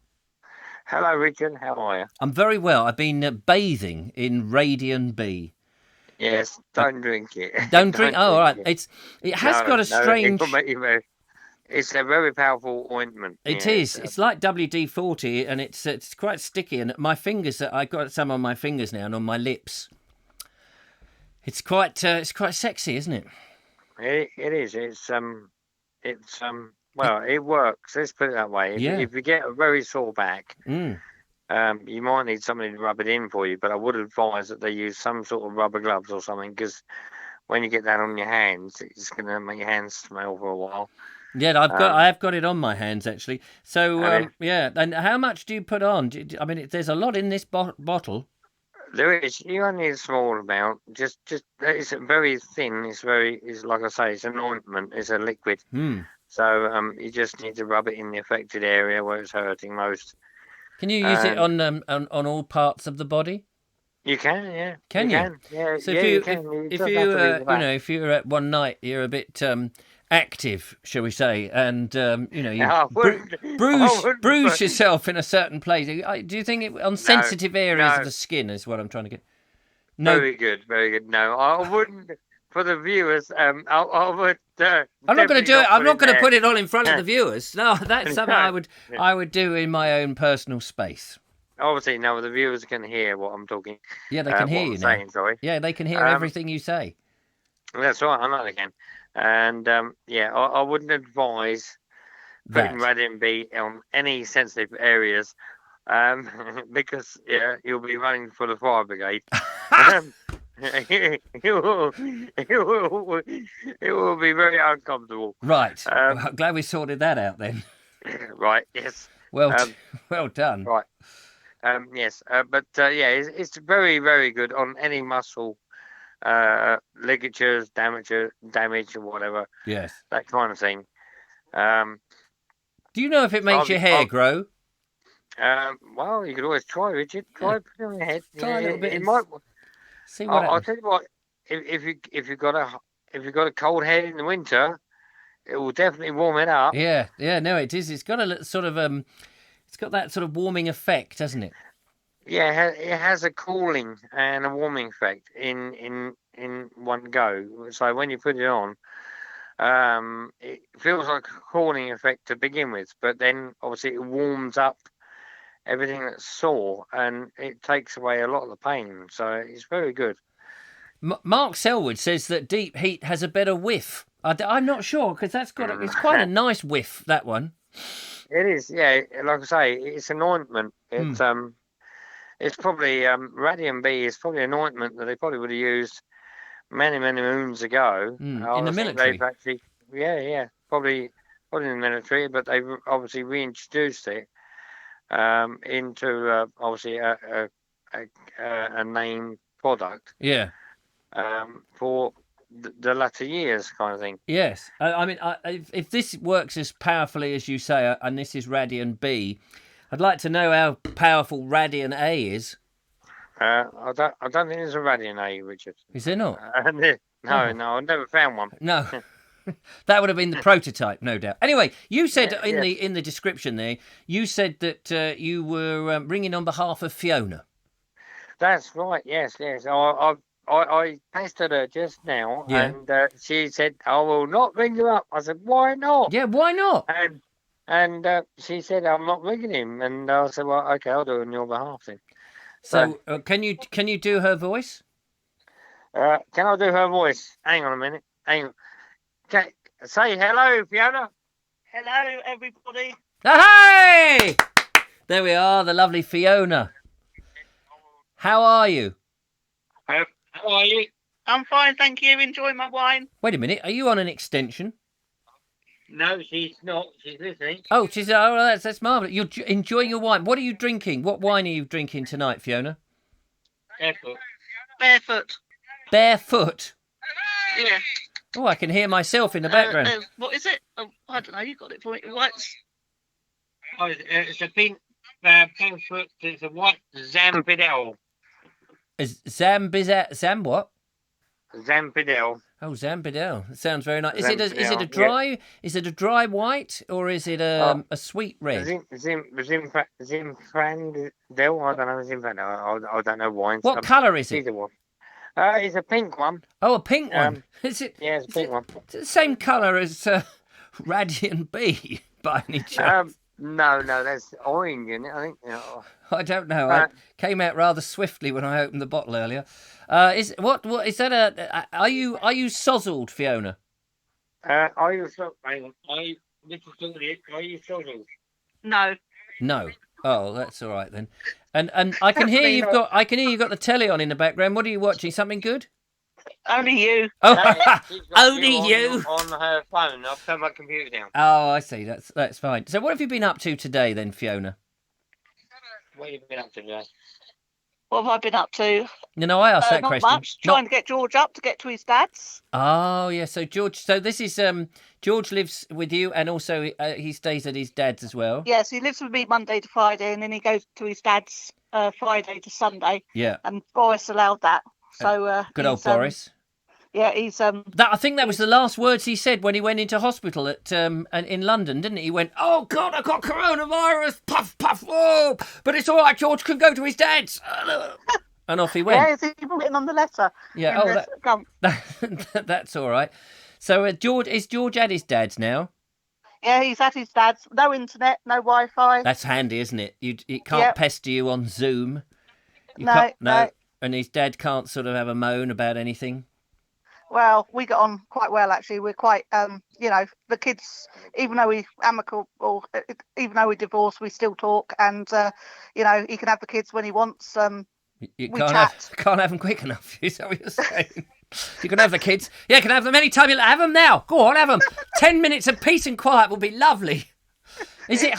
Hello, Richard. How are you?
I'm very well. I've been bathing in Radian B.
Yes, don't drink it.
Don't drink. Oh, all right. It has got a strange.
It's a very powerful ointment.
It is. It's like WD-40, and it's quite sticky. And my fingers, I've got some on my fingers now and on my lips. It's quite sexy, isn't it?
It is. Well, it works. Let's put it that way. If you get a very sore back. You might need somebody to rub it in for you, but I would advise that they use some sort of rubber gloves or something, because when you get that on your hands, it's going to make your hands smell for a while.
Yeah, I have got it on my hands actually. So yeah, and how much do you put on? I mean, there's a lot in this bottle.
There is. You only need a small amount. Just it's very thin. It's like I say, it's an ointment. It's a liquid. So you just need to rub it in the affected area where it's hurting most. Can
you use it on all parts of the body?
You can, yeah.
Can you?
Yeah.
So if you're at one night, you're a bit active, shall we say, and you bruise yourself in a certain place. Do you think on sensitive areas of the skin is what I'm trying to get? No.
Very good. No, I wouldn't. For the viewers, I would.
I'm not going to do it. I'm not going to put it on in front of the viewers. No, that's something I would do in my own personal space.
Obviously, no, the viewers can hear what I'm talking.
Yeah, they can hear you now.
Saying, sorry.
Yeah, they can hear everything you say.
That's right. I know they can. And I wouldn't advise putting Radiant B on any sensitive areas, because you'll be running for the fire brigade. It will be very uncomfortable.
Right. I'm glad we sorted that out then.
Right. Yes.
Well done.
Right. Yes. It's very, very good on any muscle ligatures, damage or whatever.
Yes.
That kind of thing.
Do you know if it makes your hair grow?
Well, you could always try, Richard. Try putting it on your head.
Try a little bit.
It might.
See what
I'll tell you what. if you've got a cold head in the winter, it will definitely warm it up.
Yeah, no, it is. It's got a sort of it's got that sort of warming effect, hasn't it?
Yeah, it has a cooling and a warming effect in one go. So when you put it on, it feels like a cooling effect to begin with, but then obviously it warms up everything that's sore and it takes away a lot of the pain. So it's very good.
Mark Selwood says that deep heat has a better whiff. I'm not sure because it's quite a nice whiff, that one.
It is, yeah. Like I say, it's an ointment. It's probably Radium B is probably an ointment that they probably would have used many moons ago.
In the military.
Actually, probably in the military, but they've obviously reintroduced it into obviously a name product.
Yeah.
For the latter years, kind of thing.
Yes, I mean, if this works as powerfully as you say, and this is Radian B, I'd like to know how powerful Radian A is.
I don't think there's a Radian A, Richard.
Is there not?
No, I've never found one.
No, that would have been the prototype, no doubt. Anyway, you said in the description there, you said that you were ringing on behalf of Fiona.
That's right. Yes. I pestered her just now, and she said, "I will not ring you up." I said, "Why not?"
Yeah, why not?
And she said, "I'm not ringing him." And I said, "Well, okay, I'll do it on your behalf then."
So can you do her voice?
Can I do her voice? Hang on a minute. Hang on. Okay, say hello, Fiona.
Hello, everybody.
Hey! There we are, the lovely Fiona. How are you?
How are you?
I'm fine, thank you. Enjoy my wine.
Wait a minute, are you on an extension?
No, she's not. She's listening.
Oh, that's marvellous. You're enjoying your wine. What are you drinking? What wine are you drinking tonight, Fiona?
Barefoot.
Barefoot?
Yeah.
Oh, I can hear myself in the background.
What is it? Oh, I don't know. You got it for me. What's...
Oh, it's a pink barefoot. It's a white Zampidel.
Zam what?
Zampidel.
Oh, Zampidel. That sounds very nice. Is it a dry? Yeah. Is it a dry white or is it a sweet red?
Zimfrandel. I don't know Zimfrandel. I don't know wine.
What colour is it?
It's a pink one.
Oh, a pink one. Is it?
Yeah, it's a pink one.
Is it the same colour as Radiant B by any chance?
No, that's orange in it. I think.
I don't know. I came out rather swiftly when I opened the bottle earlier. Is that are you sozzled, Fiona?
Are you sozzled?
No.
No. Oh, that's all right then. And I can hear you've got the telly on in the background. What are you watching? Something good?
Only you.
Oh, only you.
On her phone. I've turned my computer down.
Oh, I see. That's fine. So what have you been up to today then, Fiona?
What have you been up to today?
What have I been up to?
No, I asked that
not
question.
Much. Trying to get George up to get to his dad's.
Oh, yeah. So George. So this is George lives with you, and also he stays at his dad's as well.
Yes, he lives with me Monday to Friday, and then he goes to his dad's Friday to Sunday.
Yeah.
And Boris allowed that. So
good old Boris.
Yeah, he's
I think that was the last words he said when he went into hospital at in London, didn't he? He went, "Oh God, I got coronavirus! Puff, puff! Oh, but it's all right. George can go to his dad's." And off he went.
Yeah, it's even written on the letter.
Yeah. That's all right. So is George at his dad's now?
Yeah, he's at his dad's. No internet, no Wi-Fi.
That's handy, isn't it? It can't pester you on Zoom.
No.
And his dad can't sort of have a moan about anything.
Well, we got on quite well actually. We're quite, the kids. Even though we even though we divorced, we still talk, and he can have the kids when he wants.
You can't have them quick enough. Is that what you're saying? You can have the kids. Yeah, you can have them anytime you have them now. Go on, have them. 10 minutes of peace and quiet will be lovely. Is it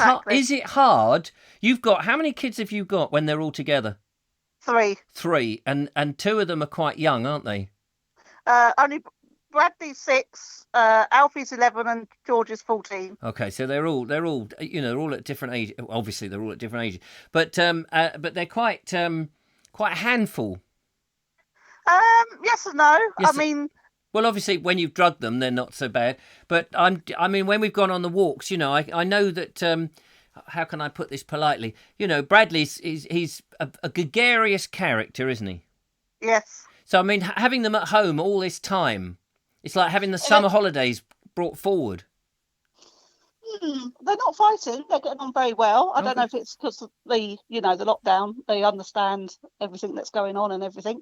hard? You've got how many kids have you got when they're all together?
3.
3, and 2 of them are quite young, aren't they?
Only Bradley's 6, Alfie's 11, and George is 14.
Okay, so they're all they're all at different ages. Obviously, they're all at different ages, but they're quite a handful.
Yes and no.
Yes,
I mean,
well, obviously, when you've drugged them, they're not so bad. But I mean, when we've gone on the walks, I know that. How can I put this politely? Bradley's he's a gregarious character, isn't he?
yes.
So I mean, having them at home all this time, it's like having the summer holidays brought forward.
They're not fighting. They're getting on very well. I don't know if it's because of the lockdown. They understand everything that's going on and everything.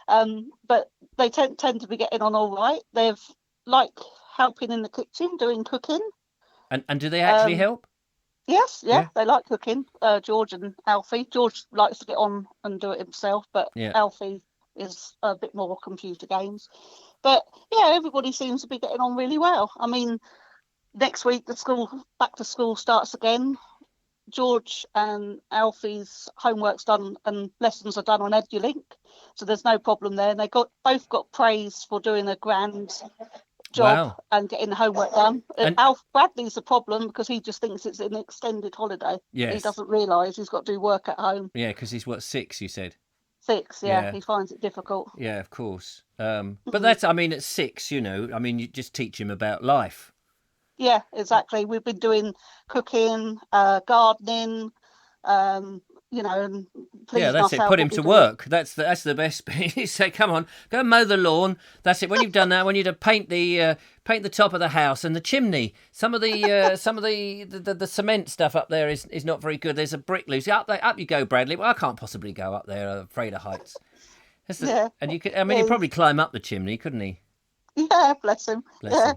But they tend to be getting on all right. They've helping in the kitchen, doing cooking.
And do they actually help?
Yes, yeah, they like cooking. George and Alfie. George likes to get on and do it himself, but Alfie is a bit more computer games. But yeah, everybody seems to be getting on really well. I mean, next week back to school starts again. George and Alfie's homework's done and lessons are done on EduLink, so there's no problem there. And they both got praise for doing a grand job and getting the homework done. And Bradley's the problem because he just thinks it's an extended holiday. Yes. He doesn't realise he's got to do work at home.
Yeah, because he's 6, you said?
6, yeah. He finds it difficult.
Yeah, of course. But that's, I mean, at 6, you just teach him about life.
Yeah, exactly. We've been doing cooking, gardening, and
that's it. Put him to work. That's the best bit. You say, come on, go and mow the lawn. That's it. When you've done that, I want you to paint the top of the house and the chimney. Some of the cement stuff up there is not very good. There's a brick loose. Up you go, Bradley. Well, I can't possibly go up there. I'm afraid of heights. And you could. I mean, he'd probably climb up the chimney, couldn't he?
Yeah, bless him.
Bless him.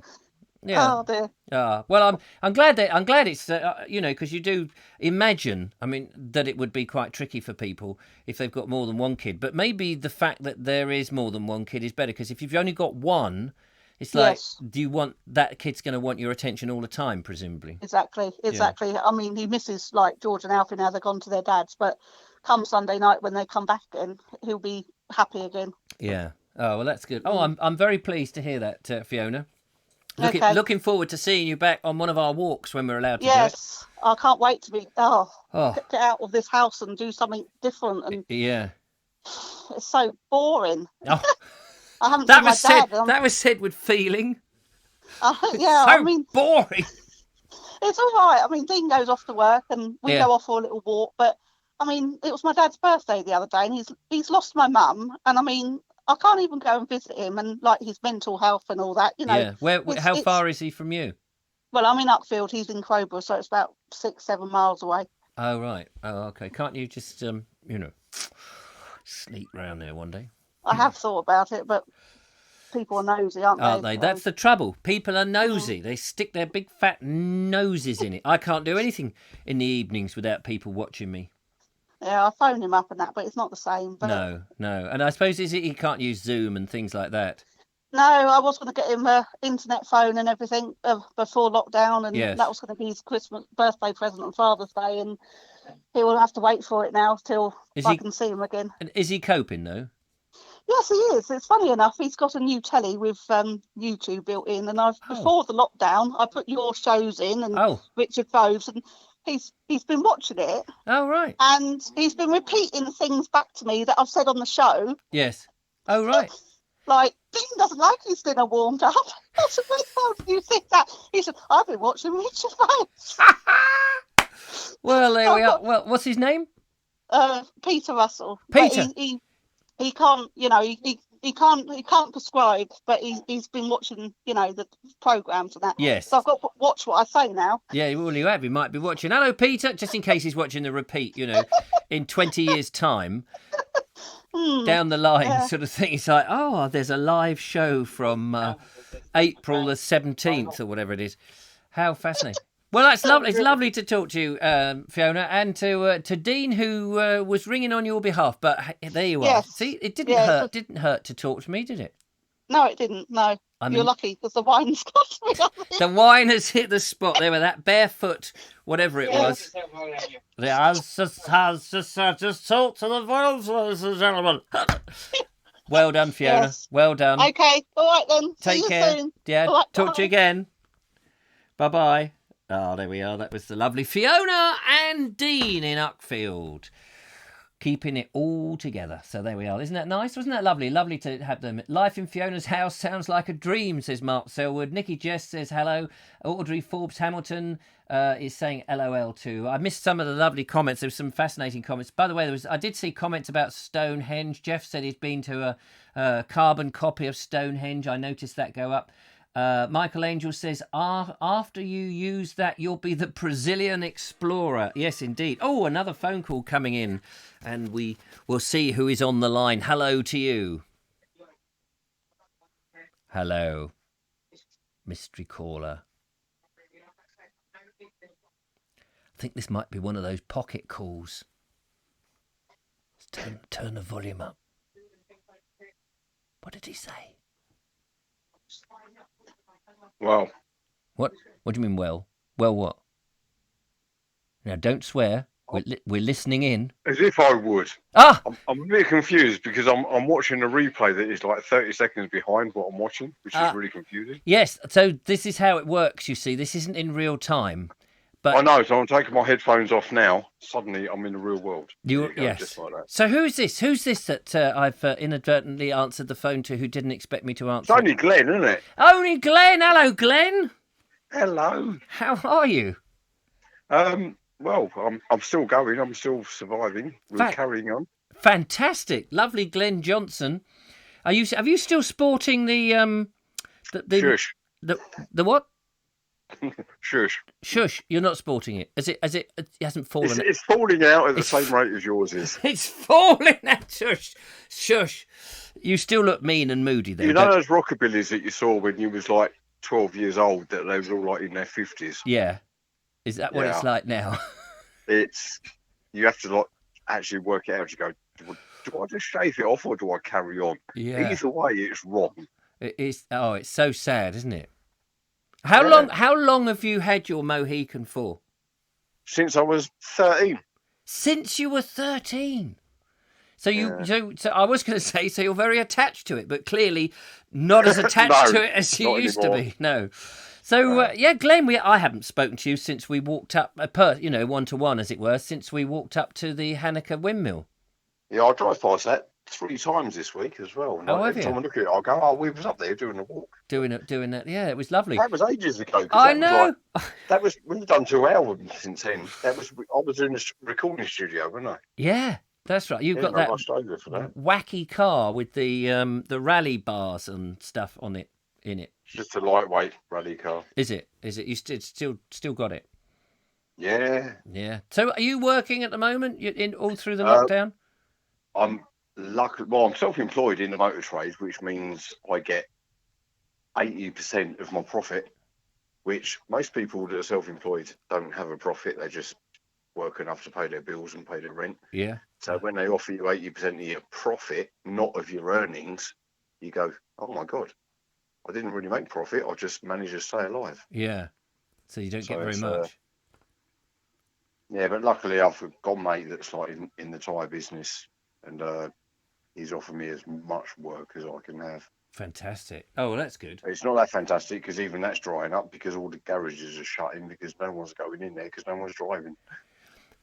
Yeah.
Oh dear.
Well, I'm glad it's because you do imagine. I mean, that it would be quite tricky for people if they've got more than one kid. But maybe the fact that there is more than one kid is better because if you've only got one, it's like, do you want that kid's going to want your attention all the time? Presumably.
Exactly. Yeah. I mean, he misses like George and Alfie now. They've gone to their dads, but come Sunday night when they come back again, he'll be happy again.
Yeah. Oh well, that's good. Oh, I'm very pleased to hear that, Fiona. Looking forward to seeing you back on one of our walks when we're allowed to do it.
Yes, I can't wait to get out of this house and do something different. And it's so boring.
Oh.
I haven't seen my dad.
That was said with feeling.
Boring. It's all right. I mean, Dean goes off to work and we go off for a little walk. But I mean, it was my dad's birthday the other day, and he's lost my mum, and I mean, I can't even go and visit him and like his mental health and all that, Yeah.
How far is he from you?
Well, I'm in Uckfield. He's in Crowborough, so it's about 6-7 miles away.
Oh right. Oh okay. Can't you just sneak round there one day?
I have thought about it, but people are nosy, aren't they?
Aren't they? That's the trouble. People are nosy. They stick their big fat noses in it. I can't do anything in the evenings without people watching me.
Yeah, I phone him up and that, but it's not the same. But
No. And I suppose he can't use Zoom and things like that.
No, I was going to get him an internet phone and everything before lockdown, and that was going to be his birthday present on Father's Day, and he will have to wait for it now till I can see him again.
And is he coping though?
Yes, he is. It's funny enough, he's got a new telly with YouTube built in, and before the lockdown, I put your shows in and Richard Vobes, and he's been watching it.
Oh, right.
And he's been repeating things back to me that I've said on the show.
Yes. Oh, right.
Like, Dean doesn't like his dinner warmed up. I said, how do you think that? He said, I've been watching Richard Vobes.
Well, there we are. Well, what's his name?
Peter Russell.
Peter.
He can't, he can't prescribe, but he's been watching, the programmes and that.
Yes.
So I've got to watch what I say now.
Yeah, well, you have. He might be watching. Hello, Peter. Just in case he's watching the repeat, in 20 years' time, down the line, sort of thing. It's like, there's a live show from April the 17th or whatever it is. How fascinating. Well, that's lovely. It's lovely to talk to you, Fiona, and to Dean, who was ringing on your behalf. But there you are.
Yes.
See, it didn't hurt. It didn't hurt to talk to me, did it?
No, it didn't. No, you're lucky because the wine's got me.
The wine has hit the spot there with that barefoot, whatever it was. I just talk to the voice, ladies and gentlemen. Well done, Fiona. Yes. Well done.
Okay. All right then.
Take care. Soon. Yeah. Right, talk to you again. Bye-bye. Oh, there we are. That was the lovely Fiona and Dean in Uckfield. keeping it all together. So there we are. Isn't that nice? Wasn't that lovely? Lovely to have them. Life in Fiona's house sounds like a dream, says Mark Selwood. Nikki Jess says hello. Audrey Forbes Hamilton is saying LOL too. I missed some of the lovely comments. There were some fascinating comments. By the way, I did see comments about Stonehenge. Jeff said he's been to a carbon copy of Stonehenge. I noticed that go up. Michael Angel says, after you use that, you'll be the Brazilian explorer. Yes, indeed. Oh, another phone call coming in, and we will see who is on the line. Hello to you. Hello. Mystery caller. I think this might be one of those pocket calls. Let's turn the volume up. What did he say?
Well.
What do you mean, well? Well, what? Now, don't swear. We're listening in.
As if I would.
Ah!
I'm a bit confused because I'm watching a replay that is like 30 seconds behind what I'm watching, which is really confusing.
Yes, so this is how it works, you see. This isn't in real time. But
I know, so I'm taking my headphones off now. Suddenly, I'm in the real world.
Yes.
Just like that.
So who's this? Who's this that I've inadvertently answered the phone to who didn't expect me to answer?
It's only Glenn, isn't it?
Only Glenn. Hello, Glenn.
Hello.
How are you?
Well, I'm still going. I'm still surviving. We're carrying on.
Fantastic. Lovely Glenn Johnson. Have you still sporting the
Shush.
The what?
Shush.
Shush. You're not sporting it. It hasn't fallen.
It's falling out at the same rate as yours is.
It's falling out. Shush. Shush. You still look mean and moody though.
You know those rockabillys that you saw when you was like 12 years old, that they was all like in their 50s?
Yeah. Is that what it's like now?
You have to like actually work it out. You go, do I just shave it off or do I carry on?
Yeah.
Either way, it's wrong.
It is. Oh, it's so sad, isn't it? How long have you had your Mohican for?
Since I was 13.
Since you were 13. So so I was going to say, so you're very attached to it, but clearly not as attached to it as you used to be. No. So Glenn, I haven't spoken to you since we walked up, one-to-one as it were, since we walked up to the Hanukkah windmill.
Yeah, I drive past that 3 times this week as well. And every time I look at it, I'll go, we was up there doing a walk.
Doing that, yeah, it was lovely.
That was ages ago.
I know.
We've done 2 albums since then. I was in a recording studio, wasn't I?
Yeah, that's right. You've got that wacky car with the rally bars and stuff on it. In it,
just a lightweight rally car.
Is it? You still got it?
Yeah.
So, are you working at the moment? You all through the lockdown?
I'm lucky. Well, I'm self-employed in the motor trade, which means I get 80% of my profit. Which most people that are self-employed don't have a profit; they just work enough to pay their bills and pay their rent.
Yeah.
So when they offer you 80% of your profit, not of your earnings, you go, "Oh my God. I didn't really make profit. I just managed to stay alive."
Yeah. So you don't get very much.
Yeah, but luckily I've got a mate that's like in the tyre business, and he's offered me as much work as I can have.
Fantastic. Oh, well, that's good.
It's not that fantastic because even that's drying up because all the garages are shutting because no one's going in there because no one's driving.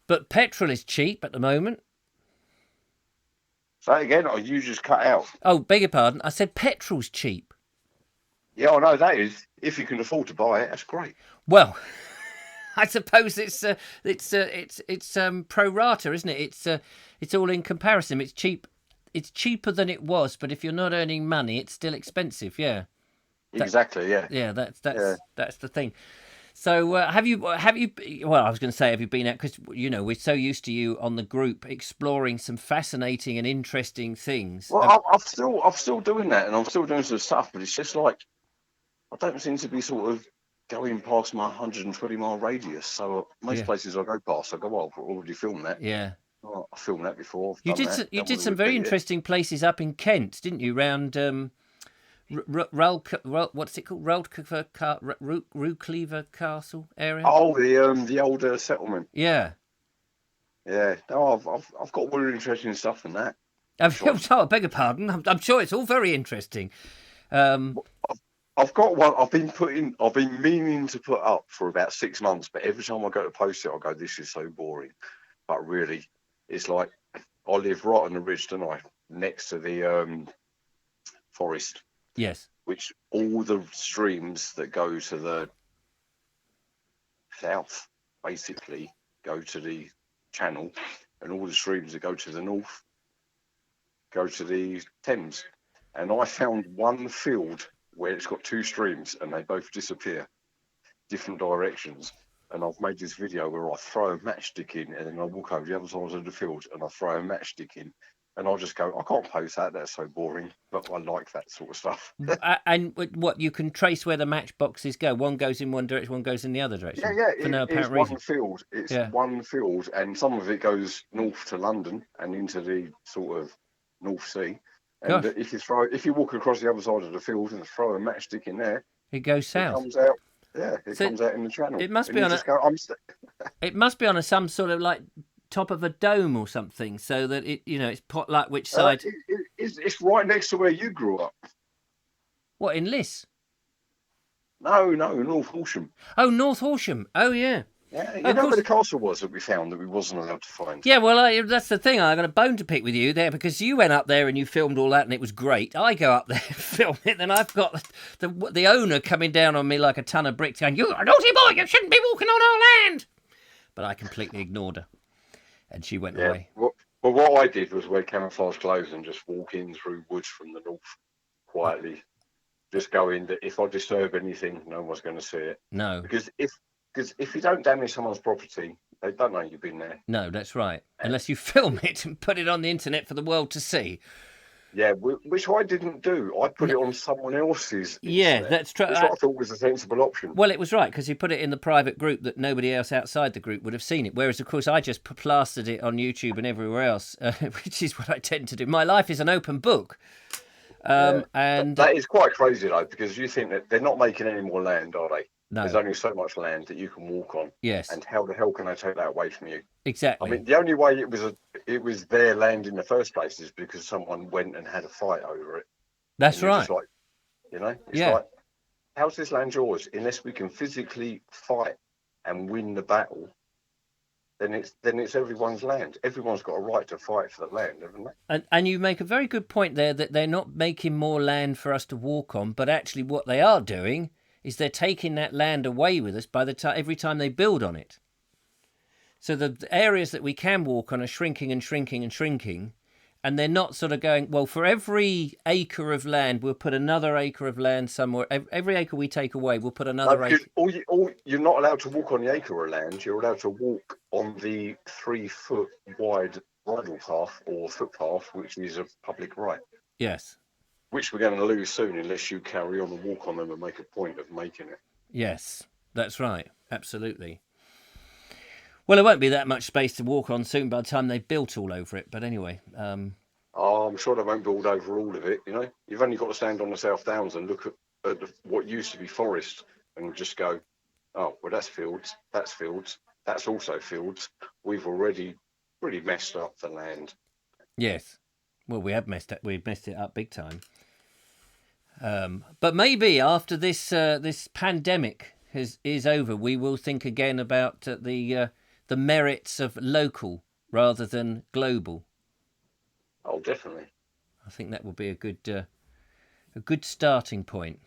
But petrol is cheap at the moment.
Say it again, or you just cut out?
Oh, beg your pardon. I said petrol's cheap.
Yeah, I know that is. If you can afford to buy it, that's great.
Well, I suppose it's pro rata, isn't it? It's all in comparison. It's cheap. It's cheaper than it was, but if you're not earning money, it's still expensive. Yeah.
Exactly. Yeah.
Yeah. That's the thing. So have you? Well, I was going to say, have you been out? Because we're so used to you on the group exploring some fascinating and interesting things.
Well, I'm still doing that, and I'm still doing some stuff, but it's just like I don't seem to be sort of going past my 120-mile radius. So most places I go past, I go, well, I've already filmed that.
Yeah.
Oh, I filmed that before.
You did some very interesting places up in Kent, didn't you? Round what's it called? Rooklever Castle area.
Oh, the older settlement.
Yeah.
Yeah. No, I've got really interesting stuff in that.
I beg your pardon. I'm sure it's all very interesting.
I've got one. I've been meaning to put up for about 6 months, but every time I go to post it, I go, "This is so boring." But really, it's like I live right on the ridge, don't I? Next to the forest.
Yes.
Which all the streams that go to the south basically go to the channel, and all the streams that go to the north go to the Thames. And I found one field where it's got two streams and they both disappear different directions. And I've made this video where I throw a matchstick in and then I walk over the other side of the field and I throw a matchstick in. And I'll just go, I can't post that, that's so boring. But I like that sort of stuff.
And what, you can trace where the matchboxes go? One goes in one direction, one goes in the other direction?
Yeah.
For no apparent
reason. It's one field. And some of it goes north to London and into the sort of North Sea. And if you walk across the other side of the field and throw a matchstick in there,
it goes south.
It comes out. Yeah, it comes out in the channel.
It must be on it must be on some sort of like top of a dome or something, so that it's like which side.
It's right next to where you grew up.
What, in Liss?
No, North Horsham.
Oh, North Horsham. Oh, yeah.
Yeah, you know where the castle was that we found that we wasn't allowed to find.
Yeah, well, that's the thing. I got a bone to pick with you there because you went up there and you filmed all that and it was great. I go up there and film it, then I've got the owner coming down on me like a ton of bricks going, "You're a naughty boy, you shouldn't be walking on our land." But I completely ignored her and she went away.
Well, what I did was wear camouflage clothes and just walk in through woods from the north quietly. Just go in that if I disturb anything, no one's going to see it.
No.
Because if you don't damage someone's property, they don't know you've been there.
No, that's right. Unless you film it and put it on the internet for the world to see.
Yeah, which I didn't do. I put it on someone else's internet.
Yeah, that's true.
Which I thought was a sensible option.
Well, it was right, because you put it in the private group that nobody else outside the group would have seen it. Whereas, of course, I just plastered it on YouTube and everywhere else, which is what I tend to do. My life is an open book. And
that is quite crazy, though, because you think that they're not making any more land, are they?
No.
There's only so much land that you can walk on.
Yes.
And how the hell can they take that away from you?
Exactly.
I mean, the only way it was their land in the first place is because someone went and had a fight over it.
That's right.
It's like, how's this land yours? Unless we can physically fight and win the battle, then it's everyone's land. Everyone's got a right to fight for the land, haven't they?
And you make a very good point there that they're not making more land for us to walk on, but actually what they are doing is they're taking that land away with us every time they build on it. So the areas that we can walk on are shrinking and shrinking and shrinking, and they're not sort of going, well, for every acre of land, we'll put another acre of land somewhere. Every acre we take away, we'll put another acre.
You're not allowed to walk on the acre of land. You're allowed to walk on the 3-foot wide bridle path or footpath, which is a public right.
Yes.
Which we're going to lose soon unless you carry on and walk on them and make a point of making it.
Yes, that's right. Absolutely. Well, there won't be that much space to walk on soon by the time they've built all over it. But anyway. I'm
sure they won't build over all of it, You've only got to stand on the South Downs and look at what used to be forest and just go, oh, well, that's fields, that's also fields. We've already pretty messed up the land.
Yes. Well, we've messed it up big time. But maybe after this pandemic is over, we will think again about the merits of local rather than global.
Oh, definitely.
I think that will be a good starting point.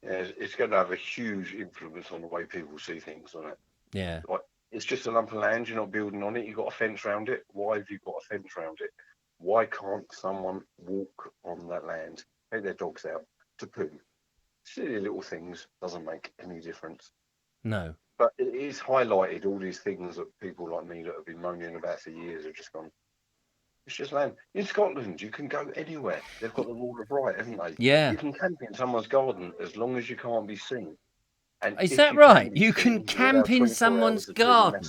Yeah, it's going to have a huge influence on the way people see things, isn't it?
Yeah.
Like, it's just a lump of land. You're not building on it. You've got a fence around it. Why have you got a fence around it? Why can't someone walk on that land, take their dogs out to poo? Silly little things, doesn't make any difference.
No.
But it is highlighted all these things that people like me that have been moaning about for years have just gone, it's just land. In Scotland, you can go anywhere. They've got the rule of right, haven't they?
Yeah.
You can camp in someone's garden as long as you can't be seen. And
is that right? You can camp in someone's garden?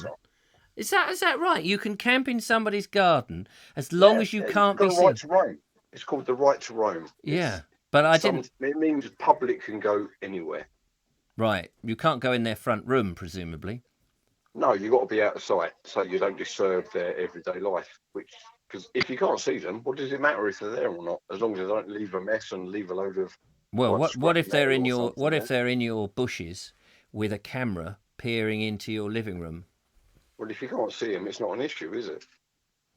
Is that right? You can camp in somebody's garden as long as you can't be seen.
Right to roam. It's called the right to roam.
Yeah, but I didn't.
It means public can go anywhere.
Right. You can't go in their front room, presumably.
No, you've got to be out of sight so you don't disturb their everyday life. Because if you can't see them, what does it matter if they're there or not? As long as they don't leave a mess and leave a load of.
Well, what if they're in your bushes with a camera peering into your living room?
Well, if you can't see them, it's not an issue, is it?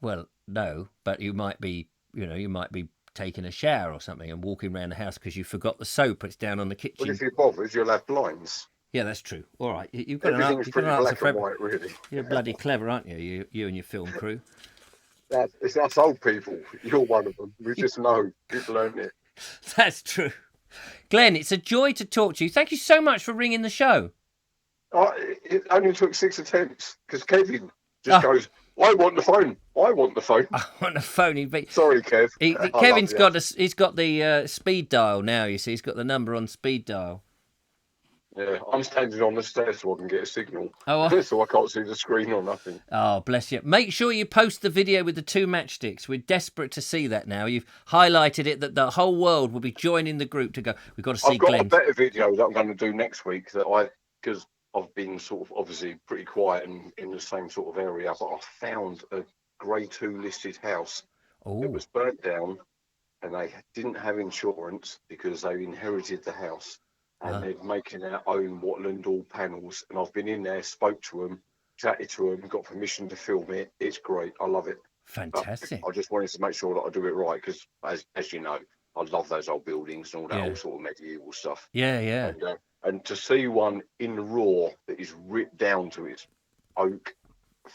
Well, no, but you might be taking a shower or something and walking around the house because you forgot the soap. It's down on the kitchen.
Well, if you're bothered, you'll have blinds.
Yeah, that's true. All right, you've got
Everything's pretty black and white, really.
You're bloody clever, aren't you? You and your film crew.
It's us old people. You're one of them. We just know. We've learned it.
That's true. Glenn, it's a joy to talk to you. Thank you so much for ringing the show.
It only took 6 attempts because Kevin just goes, I want the phone. I want the phone.
I want the phone.
Sorry, Kev.
Kevin's got the speed dial now, you see. He's got the number on speed dial.
Yeah, I'm standing on the stairs so I can get a signal.
Oh,
so I can't see the screen or nothing.
Oh, bless you. Make sure you post the video with the 2 matchsticks. We're desperate to see that now. You've highlighted it that the whole world will be joining the group to go, we've got to see Glenn.
I've got a better video that I'm going to do next week because I've been sort of obviously pretty quiet and in the same sort of area, but I found a Grade 2 listed house. It was burnt down and they didn't have insurance because they inherited the house. And they're making their own Watland all panels. And I've been in there, spoke to them, chatted to them, got permission to film it. It's great. I love it.
Fantastic.
I just wanted to make sure that I do it right because, as you know, I love those old buildings and all that old sort of medieval stuff.
Yeah.
And to see one in raw that is ripped down to its oak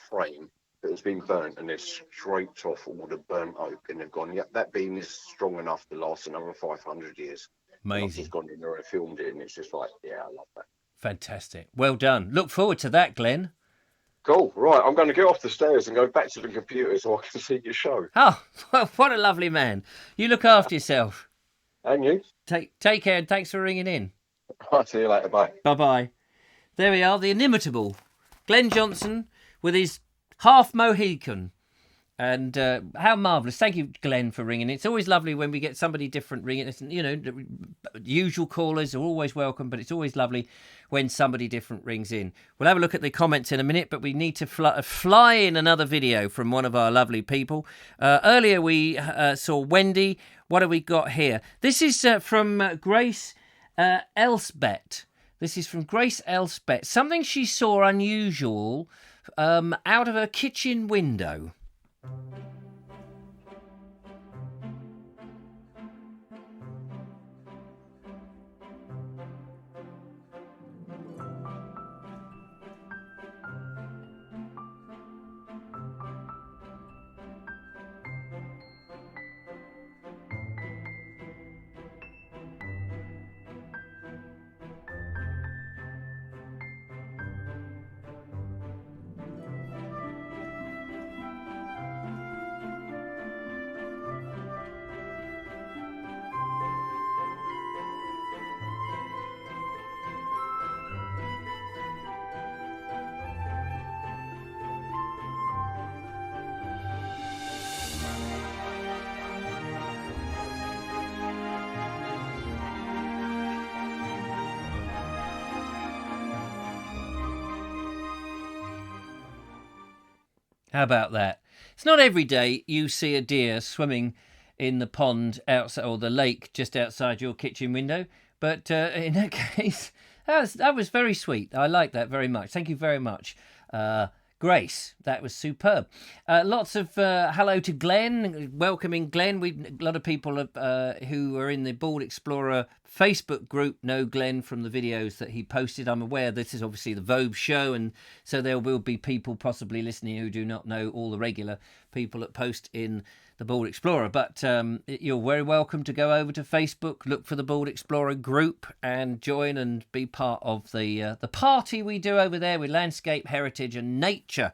frame that has been burnt and they've scraped off all the burnt oak and they've gone, that beam is strong enough to last another 500 years.
Amazing.
I've just gone in there and filmed it, and it's just like, I love that.
Fantastic. Well done. Look forward to that, Glenn.
Cool. Right, I'm going to get off the stairs and go back to the computer so I can see your show.
Oh, what a lovely man. You look after yourself.
And you.
Take care, and thanks for ringing in.
I'll see you later. Bye.
Bye-bye. There we are, the inimitable Glenn Johnson with his half Mohican. And how marvellous. Thank you, Glenn, for ringing. It's always lovely when we get somebody different ringing. You know, the usual callers are always welcome, but it's always lovely when somebody different rings in. We'll have a look at the comments in a minute, but we need to fly in another video from one of our lovely people. Earlier we saw Wendy. What have we got here? This is from Grace Elsbeth. This is from Grace Elsbeth. Something she saw unusual out of her kitchen window. How about that? It's not every day you see a deer swimming in the pond outside or the lake just outside your kitchen window. But in that case, that was very sweet. I like that very much. Thank you very much, Grace. That was superb. Lots of hello to Glenn, welcoming Glenn. A lot of people who are in the Bald Explorer Facebook group know Glenn from the videos that he posted. I'm aware this is obviously the Vobes show, and so there will be people possibly listening who do not know all the regular people that post in the Bald Explorer. But you're very welcome to go over to Facebook, look for the Bald Explorer group, and join and be part of the party we do over there with landscape, heritage, and nature.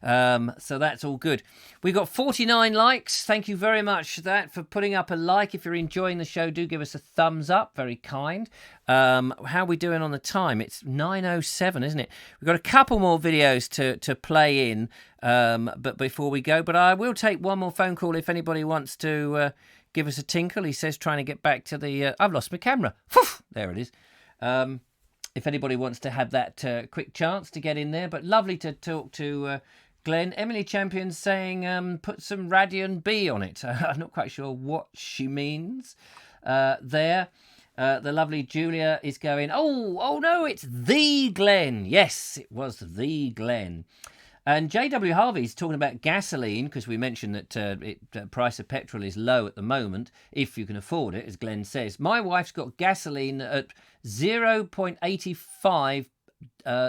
So that's all good. We got 49 likes. Thank you very much for that, for putting up a like. If you're enjoying the show, do give us a thumbs up. Very kind. How are we doing on the time? It's 9:07, isn't it? We've got a couple more videos to play in, but before we go, but I will take one more phone call if anybody wants to give us a tinkle. He says trying to get back to the... I've lost my camera. There it is. If anybody wants to have that quick chance to get in there, but lovely to talk to... Glenn. Emily Champion's saying put some Radian B on it. I'm not quite sure what she means there. The lovely Julia is going, oh no, it's the Glenn. Yes, it was the Glenn. And J.W. Harvey's talking about gasoline, because we mentioned that the price of petrol is low at the moment, if you can afford it, as Glenn says. My wife's got gasoline at 0.85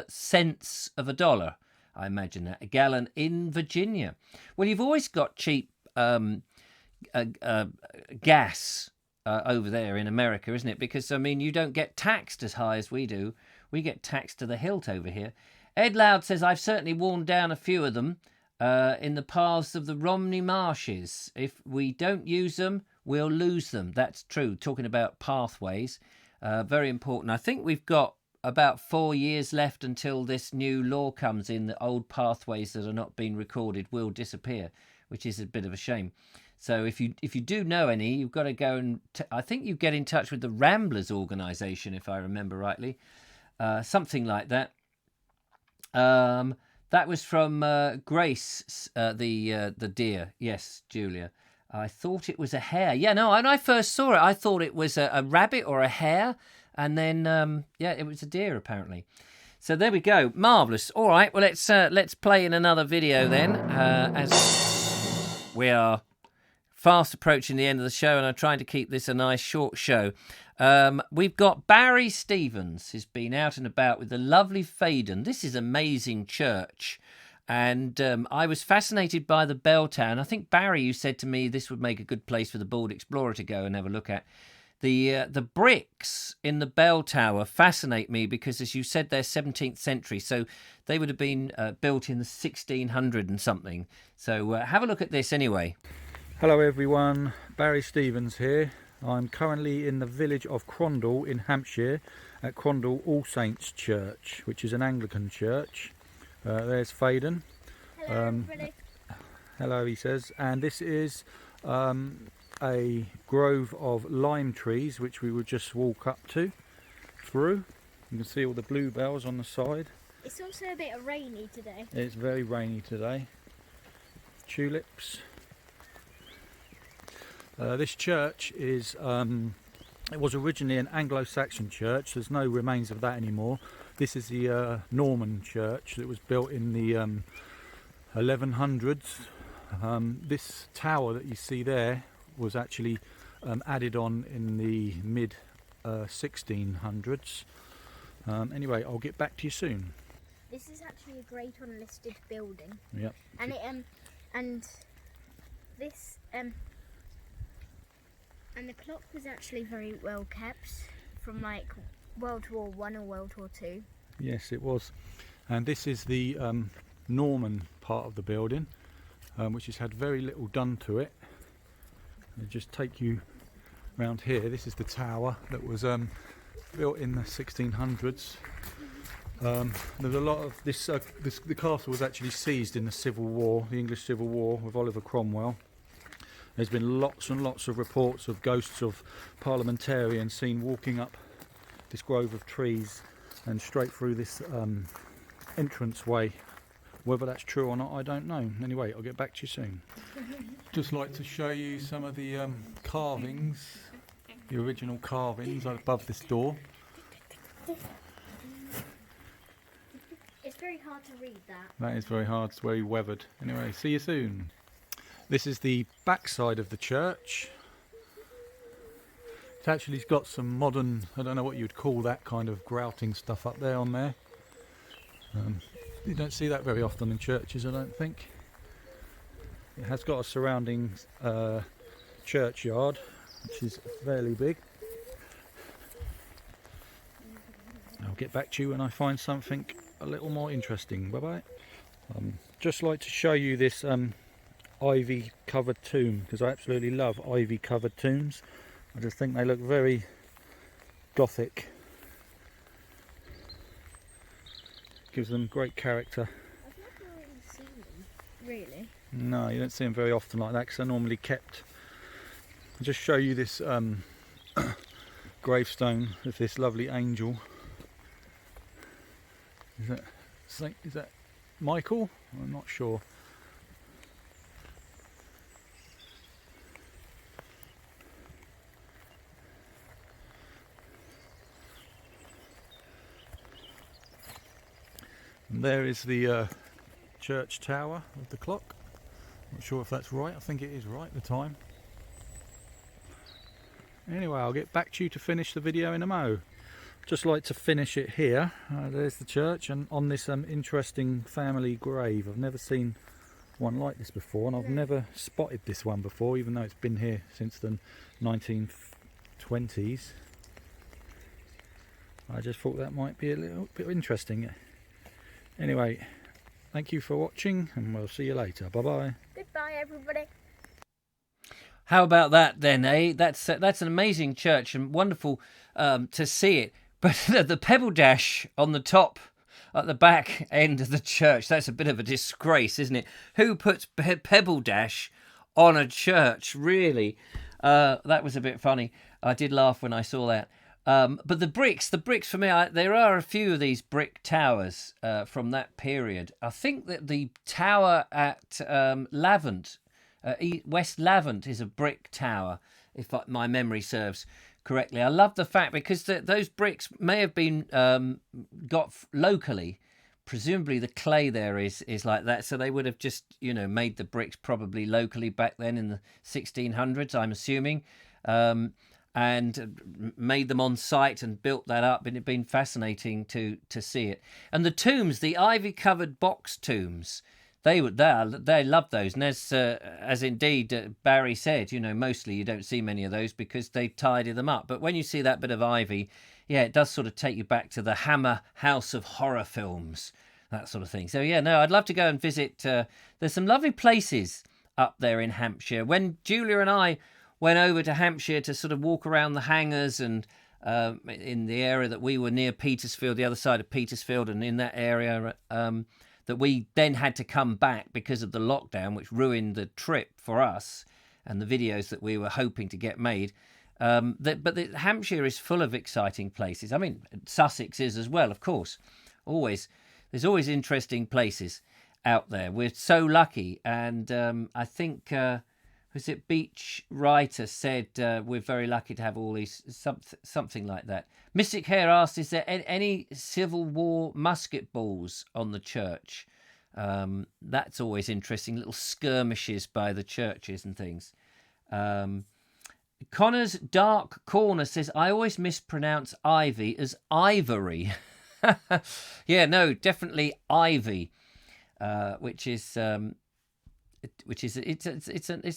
cents of a dollar. I imagine that. A gallon in Virginia. Well, you've always got cheap gas over there in America, isn't it? Because, I mean, you don't get taxed as high as we do. We get taxed to the hilt over here. Ed Loud says, I've certainly worn down a few of them in the paths of the Romney Marshes. If we don't use them, we'll lose them. That's true. Talking about pathways, very important. I think we've got about 4 years left until this new law comes in that old pathways that are not being recorded will disappear, which is a bit of a shame. So if you do know any, you've got to go and I think you get in touch with the Ramblers organisation, if I remember rightly, something like that. That was from Grace, the deer. Yes, Julia. I thought it was a hare. Yeah, no, when I first saw it, I thought it was a rabbit or a hare. And then, it was a deer, apparently. So there we go. Marvellous. All right, well, let's play in another video then, as we are fast approaching the end of the show, and I'm trying to keep this a nice short show. We've got Barry Stevens, who's been out and about with the lovely Faden. This is amazing church. And I was fascinated by the bell tower. I think, Barry, you said to me this would make a good place for the Board Explorer to go and have a look at. The bricks in the bell tower fascinate me because, as you said, they're 17th century. So they would have been built in the 1600 and something. So have a look at this anyway.
Hello everyone, Barry Stevens here. I'm currently in the village of Crondall in Hampshire at Crondall All Saints Church, which is an Anglican church. There's Faden.
Hello everybody.
Hello, he says. And this is a grove of lime trees which we would just walk up through. You can see all the bluebells on the side.
It's also a bit rainy today.
It's very rainy today. Tulips. This church is it was originally an Anglo-Saxon church. There's no remains of that anymore. This is the Norman church that was built in the 1100s. This tower that you see there was actually added on in the mid 1600s. Anyway, I'll get back to you soon.
This is actually a great unlisted building.
Yep.
And it and this and the clock was actually very well kept from like World War I or World War II.
Yes, it was. And this is the Norman part of the building, which has had very little done to it. I'll just take you around here. This is the tower that was built in the 1600s. There's a lot of this. The castle was actually seized in the Civil War, the English Civil War, with Oliver Cromwell. There's been lots and lots of reports of ghosts of parliamentarians seen walking up this grove of trees and straight through this entranceway. Whether that's true or not, I don't know. Anyway, I'll get back to you soon. Just like to show you some of the carvings, the original carvings above this door.
It's very hard to read that.
That is very hard, it's very weathered. Anyway, see you soon. This is the back side of the church. It's actually got some modern, I don't know what you'd call that kind of grouting stuff up there on there. You don't see that very often in churches, I don't think. It has got a surrounding churchyard, which is fairly big. I'll get back to you when I find something a little more interesting. Bye bye. Just like to show you this ivy covered tomb, because I absolutely love ivy covered tombs. I just think they look very gothic. Gives them great character.
I've never really seen them, really.
No, you don't see them very often like that because they're normally kept. I'll just show you this gravestone with this lovely angel. Is that Michael? I'm not sure. And there is the
church tower of the clock. Not sure if that's right. I think it is right, the time. Anyway, I'll get back to you to finish the video in a mo. Just like to finish it here. There's the church, and on this interesting family grave. I've never seen one like this before, and I've never spotted this one before, even though it's been here since the 1920s. I just thought that might be a little bit interesting. Anyway, thank you for watching, and we'll see you later. Bye bye.
Goodbye, everybody.
How about that then, eh? That's an amazing church and wonderful to see it. But the pebble dash on the top at the back end of the church, that's a bit of a disgrace, isn't it? Who puts pebble dash on a church, really? That was a bit funny. I did laugh when I saw that. But the bricks for me, there are a few of these brick towers from that period. I think that the tower at Lavant, West Lavant, is a brick tower, if my memory serves correctly. I love the fact because those bricks may have been got locally. Presumably the clay there is like that, so they would have just made the bricks probably locally back then in the 1600s, I'm assuming, and made them on site and built that up. And it'd been fascinating to see it. And the tombs, the ivy-covered box tombs, they love those, and as indeed Barry said, mostly you don't see many of those because they tidy them up. But when you see that bit of ivy, yeah, it does sort of take you back to the Hammer House of Horror films, that sort of thing. So yeah, no, I'd love to go and visit. There's some lovely places up there in Hampshire. When Julia and I went over to Hampshire to sort of walk around the hangars and in the area that we were near Petersfield, the other side of Petersfield, and in that area, that we then had to come back because of the lockdown, which ruined the trip for us and the videos that we were hoping to get made. But Hampshire is full of exciting places. I mean, Sussex is as well, of course. There's always interesting places out there. We're so lucky, and I think was it Beach Writer said we're very lucky to have all these, something like that. Mystic Hare asked, is there any Civil War musket balls on the church? That's always interesting, little skirmishes by the churches and things. Connor's Dark Corner says, I always mispronounce ivy as ivory. Yeah, no, definitely ivy, which is it's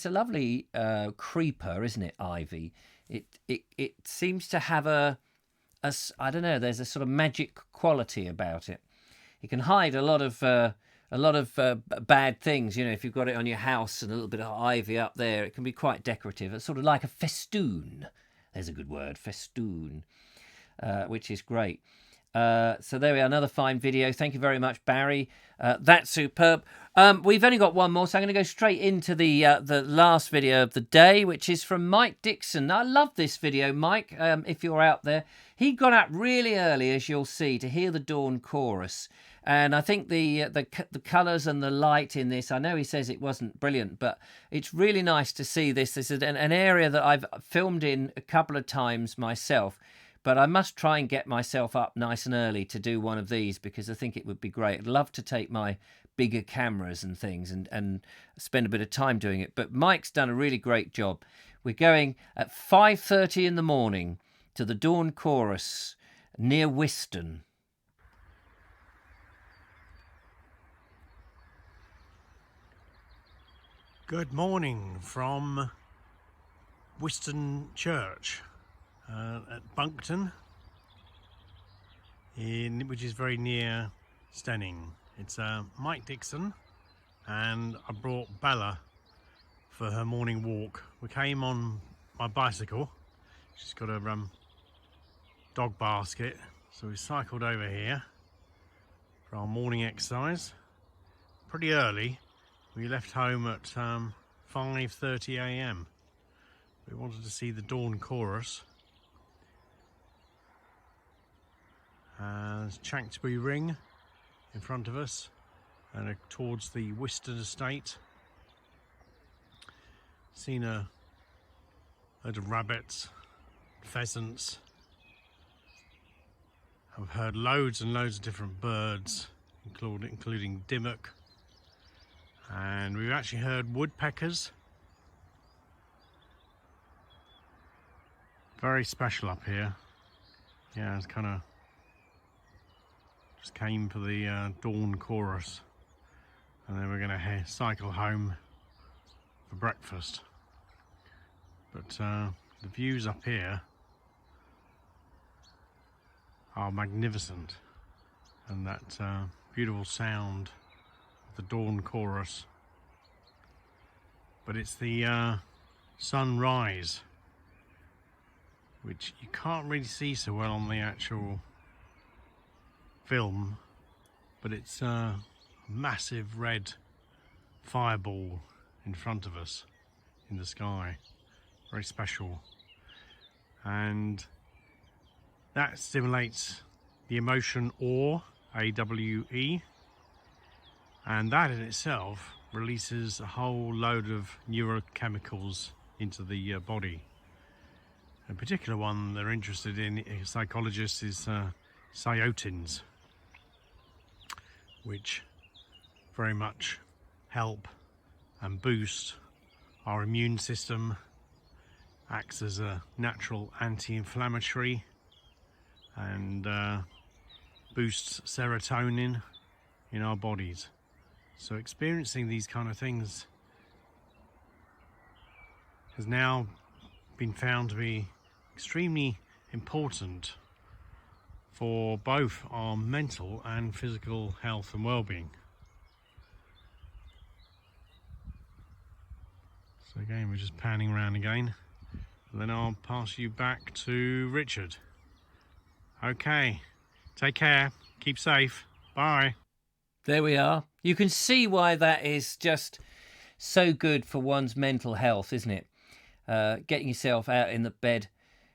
a lovely creeper, isn't it? Ivy. It seems to have a I don't know. There's a sort of magic quality about it. It can hide a lot of bad things. If you've got it on your house and a little bit of ivy up there, it can be quite decorative. It's sort of like a festoon. There's a good word, festoon, which is great. So there we are, another fine video. Thank you very much, Barry. That's superb. We've only got one more, so I'm going to go straight into the last video of the day, which is from Mike Dixon. I love this video, Mike, if you're out there. He got up really early, as you'll see, to hear the dawn chorus. And I think the colours and the light in this, I know he says it wasn't brilliant, but it's really nice to see this. This is an area that I've filmed in a couple of times myself. But I must try and get myself up nice and early to do one of these because I think it would be great. I'd love to take my bigger cameras and things and spend a bit of time doing it. But Mike's done a really great job. We're going at 5:30 in the morning to the dawn chorus near Wiston.
Good morning from Wiston Church. At Bunkton, which is very near Stenning. It's Mike Dixon, and I brought Bella for her morning walk. We came on my bicycle. She's got a dog basket, so we cycled over here for our morning exercise. Pretty early. We left home at 5:30 a.m. We wanted to see the dawn chorus. There's Chanctonbury Ring in front of us and towards the Wiston estate. Seen a load of rabbits, pheasants. I've heard loads and loads of different birds, including dimmock And we've actually heard woodpeckers. Very special up here. Yeah, it's kind of just came for the dawn chorus, and then we're going to cycle home for breakfast. But the views up here are magnificent, and that beautiful sound of the dawn chorus. But it's the sunrise, which you can't really see so well on the actual film, but it's a massive red fireball in front of us in the sky. Very special, and that stimulates the emotion awe, AWE, and that in itself releases a whole load of neurochemicals into the body. A particular one they're interested in, psychologists, is cytokines, which very much help and boost our immune system, acts as a natural anti-inflammatory, and boosts serotonin in our bodies. So experiencing these kind of things has now been found to be extremely important for both our mental and physical health and well-being. So again, we're just panning around again, and then I'll pass you back to Richard. Okay, take care, keep safe, bye.
There we are. You can see why that is just so good for one's mental health, isn't it? Getting yourself out in the bed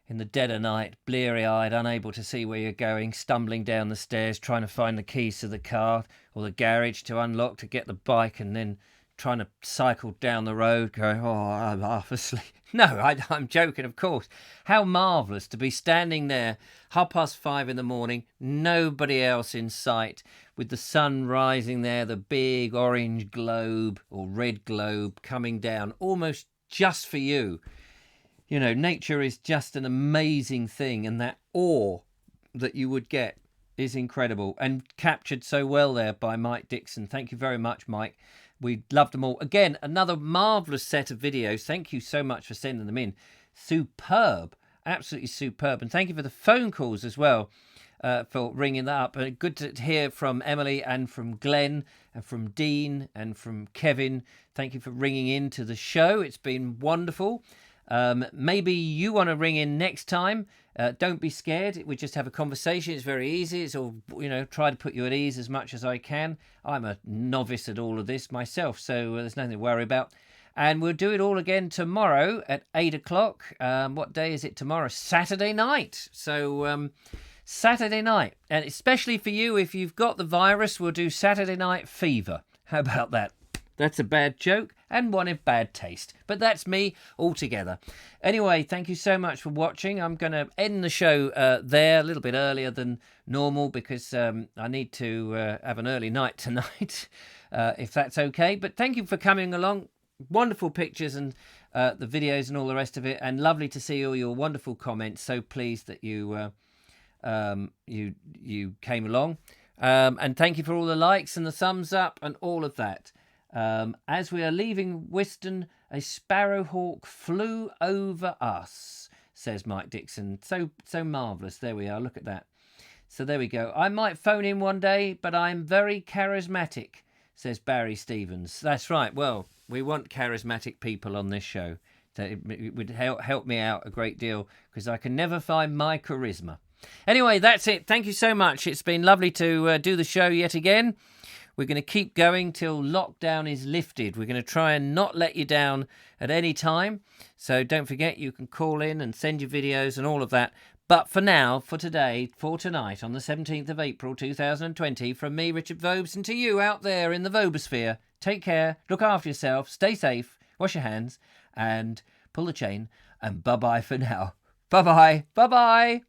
in the dead of night, bleary-eyed, unable to see where you're going, stumbling down the stairs, trying to find the keys to the car or the garage to unlock to get the bike, and then trying to cycle down the road going, oh, I'm half asleep. No, I'm joking, of course. How marvellous to be standing there 5:30 in the morning, nobody else in sight, with the sun rising there, the big orange globe or red globe coming down almost just for you. You know, nature is just an amazing thing, and that awe that you would get is incredible and captured so well there by Mike Dixon. Thank you very much, Mike. We loved them all. Again, another marvellous set of videos. Thank you so much for sending them in. Superb. Absolutely superb. And thank you for the phone calls as well, for ringing that up. Good to hear from Emily and from Glenn and from Dean and from Kevin. Thank you for ringing in to the show. It's been wonderful. Maybe you want to ring in next time. Don't be scared. We just have a conversation. It's very easy. It's all, you know, try to put you at ease as much as I can. I'm a novice at all of this myself, so there's nothing to worry about. And we'll do it all again tomorrow at 8 o'clock. What day is it tomorrow? Saturday night. So Saturday night. And especially for you, if you've got the virus, we'll do Saturday Night Fever. How about that? That's a bad joke and one in bad taste. But that's me altogether. Anyway, thank you so much for watching. I'm going to end the show there a little bit earlier than normal because I need to have an early night tonight, if that's okay. But thank you for coming along. Wonderful pictures and the videos and all the rest of it. And lovely to see all your wonderful comments. So pleased that you came along. And thank you for all the likes and the thumbs up and all of that. As we are leaving Whiston, a sparrowhawk flew over us, says Mike Dixon. So marvellous. There we are. Look at that. So there we go. I might phone in one day, but I'm very charismatic, says Barry Stevens. That's right. Well, we want charismatic people on this show. It would help me out a great deal because I can never find my charisma. Anyway, that's it. Thank you so much. It's been lovely to do the show yet again. We're going to keep going till lockdown is lifted. We're going to try and not let you down at any time. So don't forget, you can call in and send your videos and all of that. But for now, for today, for tonight, on the 17th of April 2020, from me, Richard Vobes, and to you out there in the Vobosphere, take care, look after yourself, stay safe, wash your hands, and pull the chain. And bye-bye for now. Bye-bye. Bye-bye.